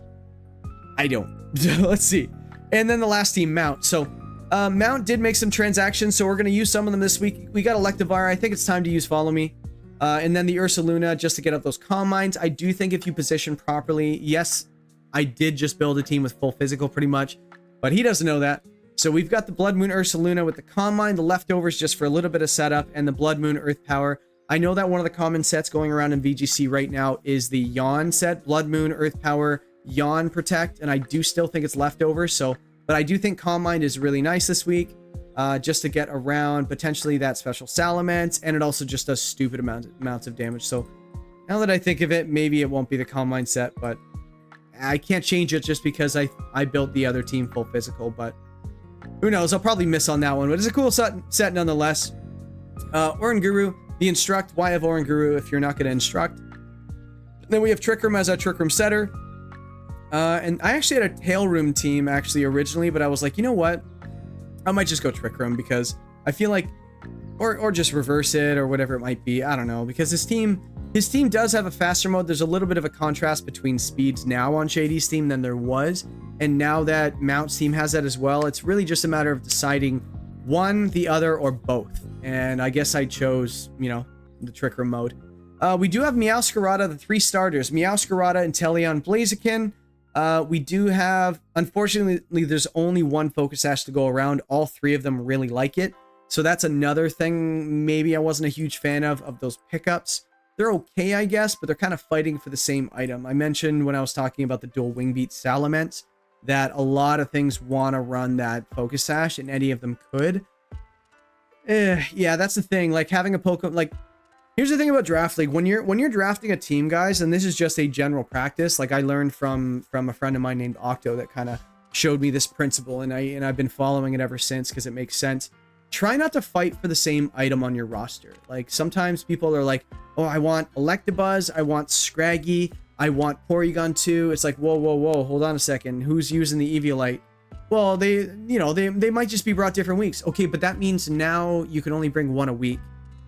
I don't. Let's see. And then the last team, Mount. So Mount did make some transactions, so we're going to use some of them this week. We got Electivire. I think it's time to use Follow Me. And then the Ursaluna just to get up those Calm Minds. I do think if you position properly, yes, I did just build a team with full physical pretty much, but he doesn't know that. So we've got the Blood Moon Ursaluna with the Calm Mind, the leftovers just for a little bit of setup, and the Blood Moon Earth Power. I know that one of the common sets going around in VGC right now is the Yawn set, Blood Moon Earth Power, Yawn Protect, and I do still think it's leftovers. So, but I do think Calm Mind is really nice this week, just to get around potentially that special Salamence, and it also just does stupid amounts of damage. So now that I think of it, maybe it won't be the Calm Mind set, but I can't change it just because I built the other team full physical, but who knows? I'll probably miss on that one, but it's a cool set nonetheless. Oranguru, the Instruct. Why have Oranguru if you're not going to Instruct? Then we have Trick Room as our Trick Room setter. And I actually had a Tail Room team actually originally, but I was like, you know what? I might just go Trick Room because I feel like, or just reverse it or whatever it might be. I don't know, because his team does have a faster mode. There's a little bit of a contrast between speeds now on Shady's team than there was. And now that Mount's team has that as well, it's really just a matter of deciding one, the other, or both. And I guess I chose, you know, the Trick Room mode. We do have Meowscarada, the 3 starters. Meowscarada, Inteleon, Blaziken. We do have, unfortunately, there's only one Focus Sash to go around. All 3 of them really like it. So that's another thing maybe I wasn't a huge fan of those pickups. They're okay, I guess, but they're kind of fighting for the same item. I mentioned when I was talking about the dual Wing Beat Salamence that a lot of things want to run that Focus Sash, and any of them could. Yeah, that's the thing. Like having a Pokemon, like, here's the thing about Draft League. When you're drafting a team, guys, and this is just a general practice, like I learned from a friend of mine named Octo that kind of showed me this principle, and I've been following it ever since because it makes sense. Try not to fight for the same item on your roster. Like sometimes people are like, oh, I want Electabuzz, I want Scraggy, I want Porygon 2. It's like, whoa, hold on a second. Who's using the Eviolite? Well, they might just be brought different weeks. Okay, but that means now you can only bring one a week,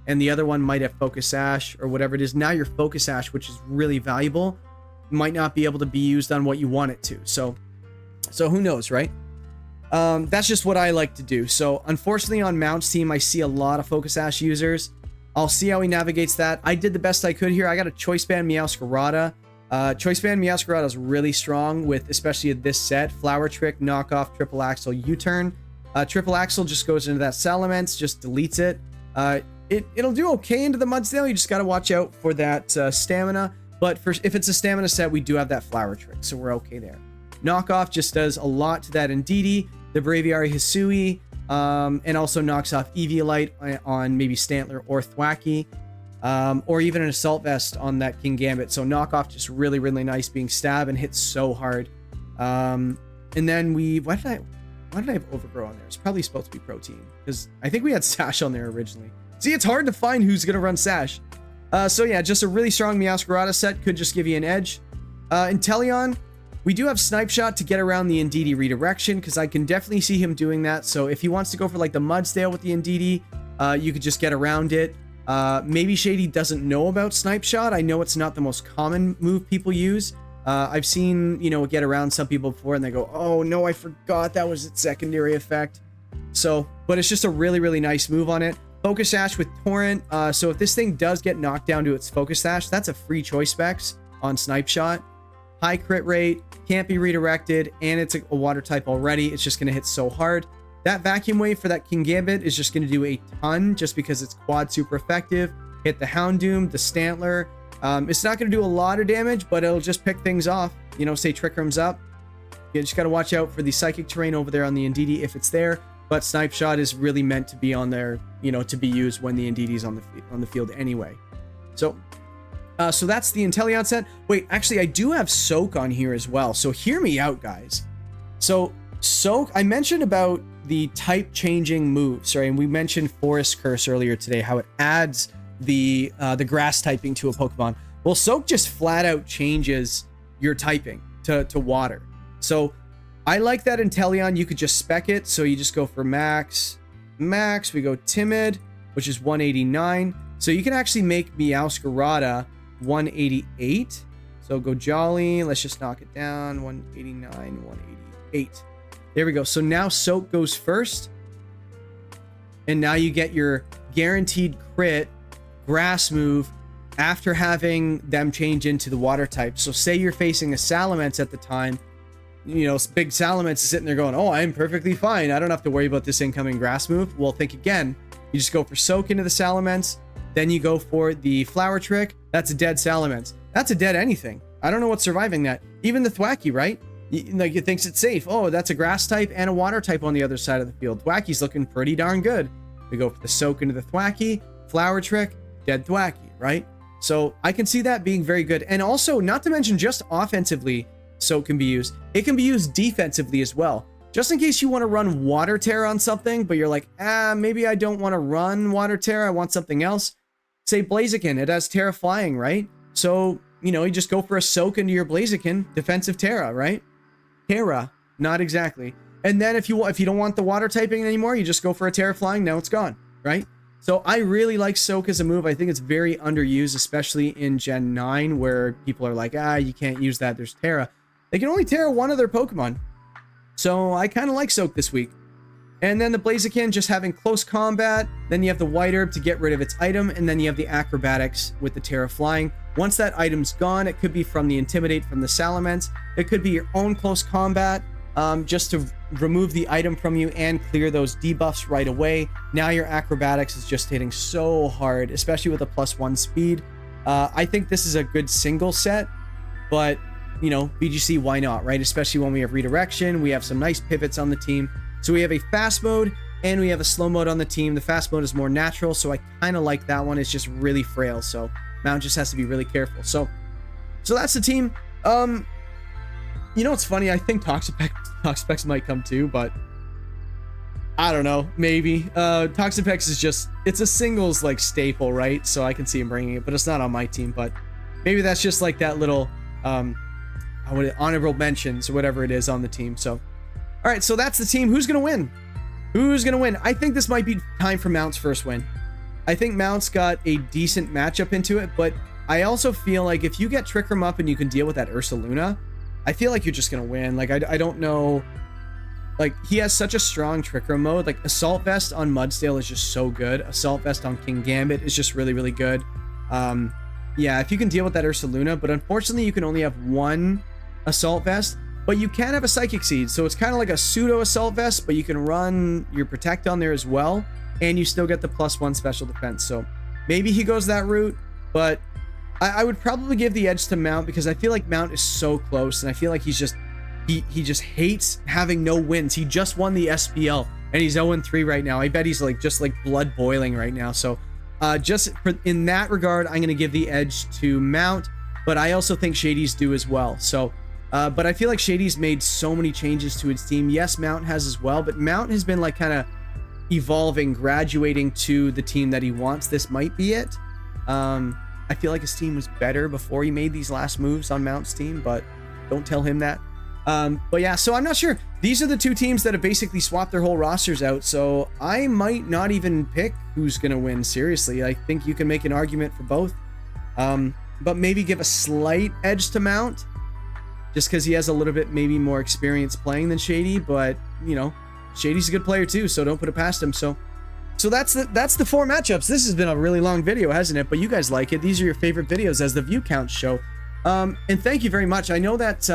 and the other one might have Focus Sash or whatever it is. Now your Focus Sash, which is really valuable, might not be able to be used on what you want it to. So who knows, right? That's just what I like to do. So unfortunately on Mount's team, I see a lot of Focus Sash users. I'll see how he navigates that. I did the best I could here. I got a Choice Band Meowscarada. Choice Band Meowscarada is really strong with, especially this set, Flower Trick, Knockoff, Triple Axle, U-Turn. Triple Axle just goes into that Salamence, just deletes it. It'll do okay into the Mudsdale. You just got to watch out for that stamina. But if it's a stamina set, we do have that Flower Trick, so we're okay there. Knockoff just does a lot to that Indeedee, the Braviary Hisui, and also knocks off Eviolite on maybe Stantler or Thwackey, or even an Assault Vest on that King Gambit. So Knockoff just really, really nice, being stab and hits so hard. And then why did I have Overgrow on there? It's probably supposed to be Protein, because I think we had Sash on there originally. See, it's hard to find who's going to run Sash. So yeah, just a really strong Meowscarada set could just give you an edge. Inteleon, we do have Snipe Shot to get around the Indeedee redirection, because I can definitely see him doing that. So if he wants to go for like the Mudsdale with the Indeedee, you could just get around it. Maybe Shady doesn't know about Snipe Shot. I know it's not the most common move people use. I've seen, it get around some people before and they go, oh no, I forgot that was its secondary effect. So, but it's just a really, really nice move on it. Focus Sash with Torrent. So if this thing does get knocked down to its Focus Sash, that's a free choice specs on Snipe Shot. High crit rate, can't be redirected, and it's a water type already. It's just going to hit so hard. That Vacuum Wave for that King Gambit is just going to do a ton, just because it's quad super effective. Hit the Houndoom, the Stantler. It's not going to do a lot of damage, but it'll just pick things off. Say Trick Room's up. You just got to watch out for the Psychic Terrain over there on the Indeedee if it's there. But Snipe Shot is really meant to be on there, to be used when the Indeedee's on the field anyway. So that's the Inteleon set. Wait, actually, I do have Soak on here as well. So hear me out, guys. So Soak, I mentioned about the type changing moves, right? And we mentioned Forest Curse earlier today, how it adds the grass typing to a Pokemon. Well, Soak just flat out changes your typing to water. So I like that Inteleon. You could just spec it. So you just go for max. We go Timid, which is 189. So you can actually make Meowscarada 188. So go Jolly. Let's just knock it down. 189, 188. There we go. So now Soak goes first. And now you get your guaranteed crit grass move after having them change into the water type. So say you're facing a Salamence at the time. Big Salamence is sitting there going, oh, I'm perfectly fine. I don't have to worry about this incoming grass move. Well, think again. You just go for Soak into the Salamence. Then you go for the Flower Trick. That's a dead Salamence. That's a dead anything. I don't know what's surviving that. Even the Thwackey, right? It thinks it's safe. Oh, that's a grass type and a water type on the other side of the field. Thwackey's looking pretty darn good. We go for the Soak into the Thwackey, Flower Trick, dead Thwackey, right? So I can see that being very good. And also, not to mention just offensively, Soak can be used. It can be used defensively as well. Just in case you want to run Water Terror on something, but you're like, maybe I don't want to run Water Terror. I want something else. Say Blaziken, it has Terra Flying, right? So, you just go for a Soak into your Blaziken, defensive Terra, right? Terra, not exactly. And then if you don't want the water typing anymore, you just go for a Terra Flying. Now it's gone, right? So I really like Soak as a move. I think it's very underused, especially in Gen 9, where people are like, you can't use that. There's Terra. They can only Terra one of their Pokemon. So I kind of like Soak this week. And then the Blaziken just having close combat. Then you have the White Herb to get rid of its item. And then you have the Acrobatics with the Terra Flying. Once that item's gone, it could be from the Intimidate from the Salamence. It could be your own close combat, just to remove the item from you and clear those debuffs right away. Now your Acrobatics is just hitting so hard, especially with a +1 speed. I think this is a good single set, but VGC, why not, right? Especially when we have redirection, we have some nice pivots on the team. So we have a fast mode and we have a slow mode on the team. The fast mode is more natural, so I kind of like that one. It's just really frail, so Mount just has to be really careful. So that's the team. It's funny. I think Toxapex might come too, but I don't know. Maybe. Toxapex is just, it's a singles staple, right? So I can see him bringing it, but it's not on my team. But maybe that's just that little honorable mentions or whatever it is on the team. So All right, so that's the team. Who's gonna win? Who's gonna win? I think this might be time for Mount's first win. I think Mount's got a decent matchup into it, but I also feel like if you get Trick Room up and you can deal with that Ursaluna, I feel like you're just gonna win. Like I don't know. Like, he has such a strong Trick Room mode. Like, Assault Vest on Mudsdale is just so good. Assault Vest on King Gambit is just really, really good. Yeah, if you can deal with that Ursaluna, but unfortunately you can only have one Assault Vest, but you can have a Psychic Seed, so it's kind of like a pseudo Assault Vest, but you can run your Protect on there as well, and you still get the +1 special defense. So maybe he goes that route, but I would probably give the edge to Mount, because I feel like Mount is so close, and I feel like he's just he just hates having no wins. He just won the SPL and he's 0-3 right now. I bet he's like just like blood boiling right now. So in that regard, I'm going to give the edge to Mount, but I also think Shady's do as well. So but I feel like Shady's made so many changes to its team. Yes, Mount has as well, but Mount has been like kind of evolving, graduating to the team that he wants. This might be it. I feel like his team was better before he made these last moves on Mount's team, but don't tell him that. But yeah, so I'm not sure. These are the two teams that have basically swapped their whole rosters out, so I might not even pick who's gonna win. Seriously, I think you can make an argument for both, but maybe give a slight edge to Mount just because he has a little bit maybe more experience playing than Shady. But you know, Shady's a good player too, so don't put it past him. So that's the 4 matchups. This has been a really long video, hasn't it? But you guys like it. These are your favorite videos, as the view counts show. And thank you very much. I know that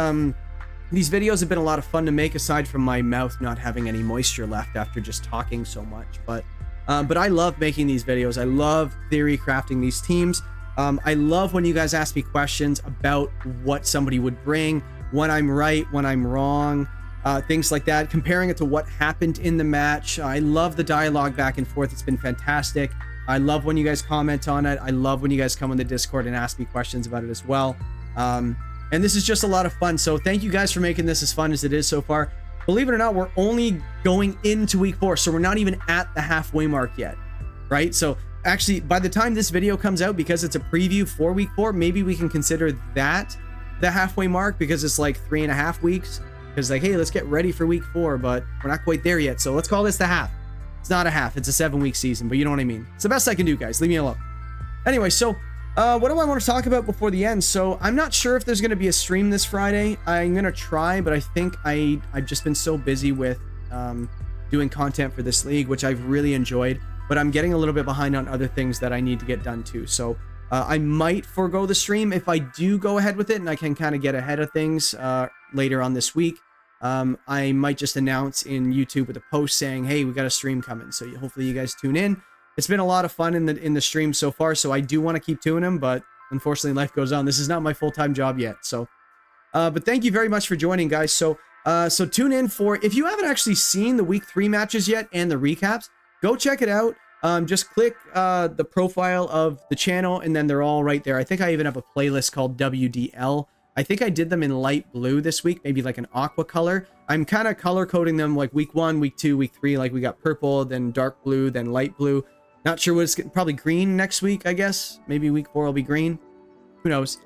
these videos have been a lot of fun to make, aside from my mouth not having any moisture left after just talking so much. But I love making these videos. I love theory crafting these teams. I love when you guys ask me questions about what somebody would bring, when I'm right, when I'm wrong, things like that, comparing it to what happened in the match. I love the dialogue back and forth. It's been fantastic. I love when you guys comment on it. I love when you guys come on the Discord and ask me questions about it as well. And this is just a lot of fun. So thank you guys for making this as fun as it is so far. Believe it or not, we're only going into week 4, so we're not even at the halfway mark yet, right? So actually, by the time this video comes out, because it's a preview for week 4, maybe we can consider that the halfway mark, because it's like 3.5 weeks. Because like, hey, let's get ready for week 4, but we're not quite there yet. So let's call this the half. It's not a half, it's a 7-week season, but you know what I mean. It's the best I can do, guys. Leave me alone. Anyway, so what do I want to talk about before the end? So I'm not sure if there's going to be a stream this Friday. I'm going to try, but I think I've just been so busy with doing content for this league, which I've really enjoyed, but I'm getting a little bit behind on other things that I need to get done too. So I might forego the stream if I do go ahead with it and I can kind of get ahead of things later on this week. I might just announce in YouTube with a post saying, hey, we got a stream coming. So hopefully you guys tune in. It's been a lot of fun in the stream so far, so I do want to keep doing them, but unfortunately life goes on. This is not my full-time job yet. So but thank you very much for joining, guys. So tune in for, if you haven't actually seen the week 3 matches yet and the recaps, go check it out. Just click the profile of the channel and then they're all right there. I think I even have a playlist called WDL. I think I did them in light blue this week, maybe like an aqua color. I'm kind of color coding them like week 1, week 2, week 3, like we got purple, then dark blue, then light blue. Not sure what it's probably green next week, I guess. Maybe week 4 will be green. Who knows?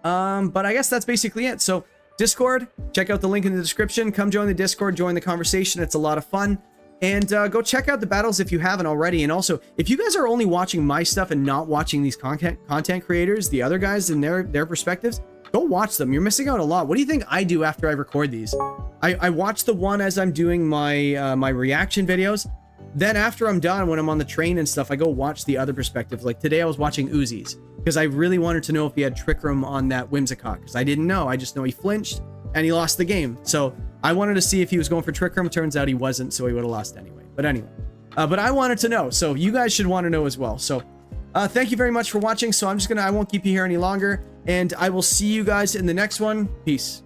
But I guess that's basically it. So Discord, check out the link in the description. Come join the Discord, join the conversation. It's a lot of fun. And go check out the battles if you haven't already. And also, if you guys are only watching my stuff and not watching these content creators, the other guys and their perspectives, go watch them. You're missing out a lot. What do you think I do after I record these? I watch the one as I'm doing my my reaction videos. Then after I'm done, when I'm on the train and stuff, I go watch the other perspectives. Like today I was watching Uzi's because I really wanted to know if he had Trick Room on that Whimsicott, because I didn't know. I just know he flinched and he lost the game. So I wanted to see if he was going for Trick Room. Turns out he wasn't, so he would have lost anyway. But anyway, but I wanted to know. So you guys should want to know as well. So thank you very much for watching. So I won't keep you here any longer, and I will see you guys in the next one. Peace.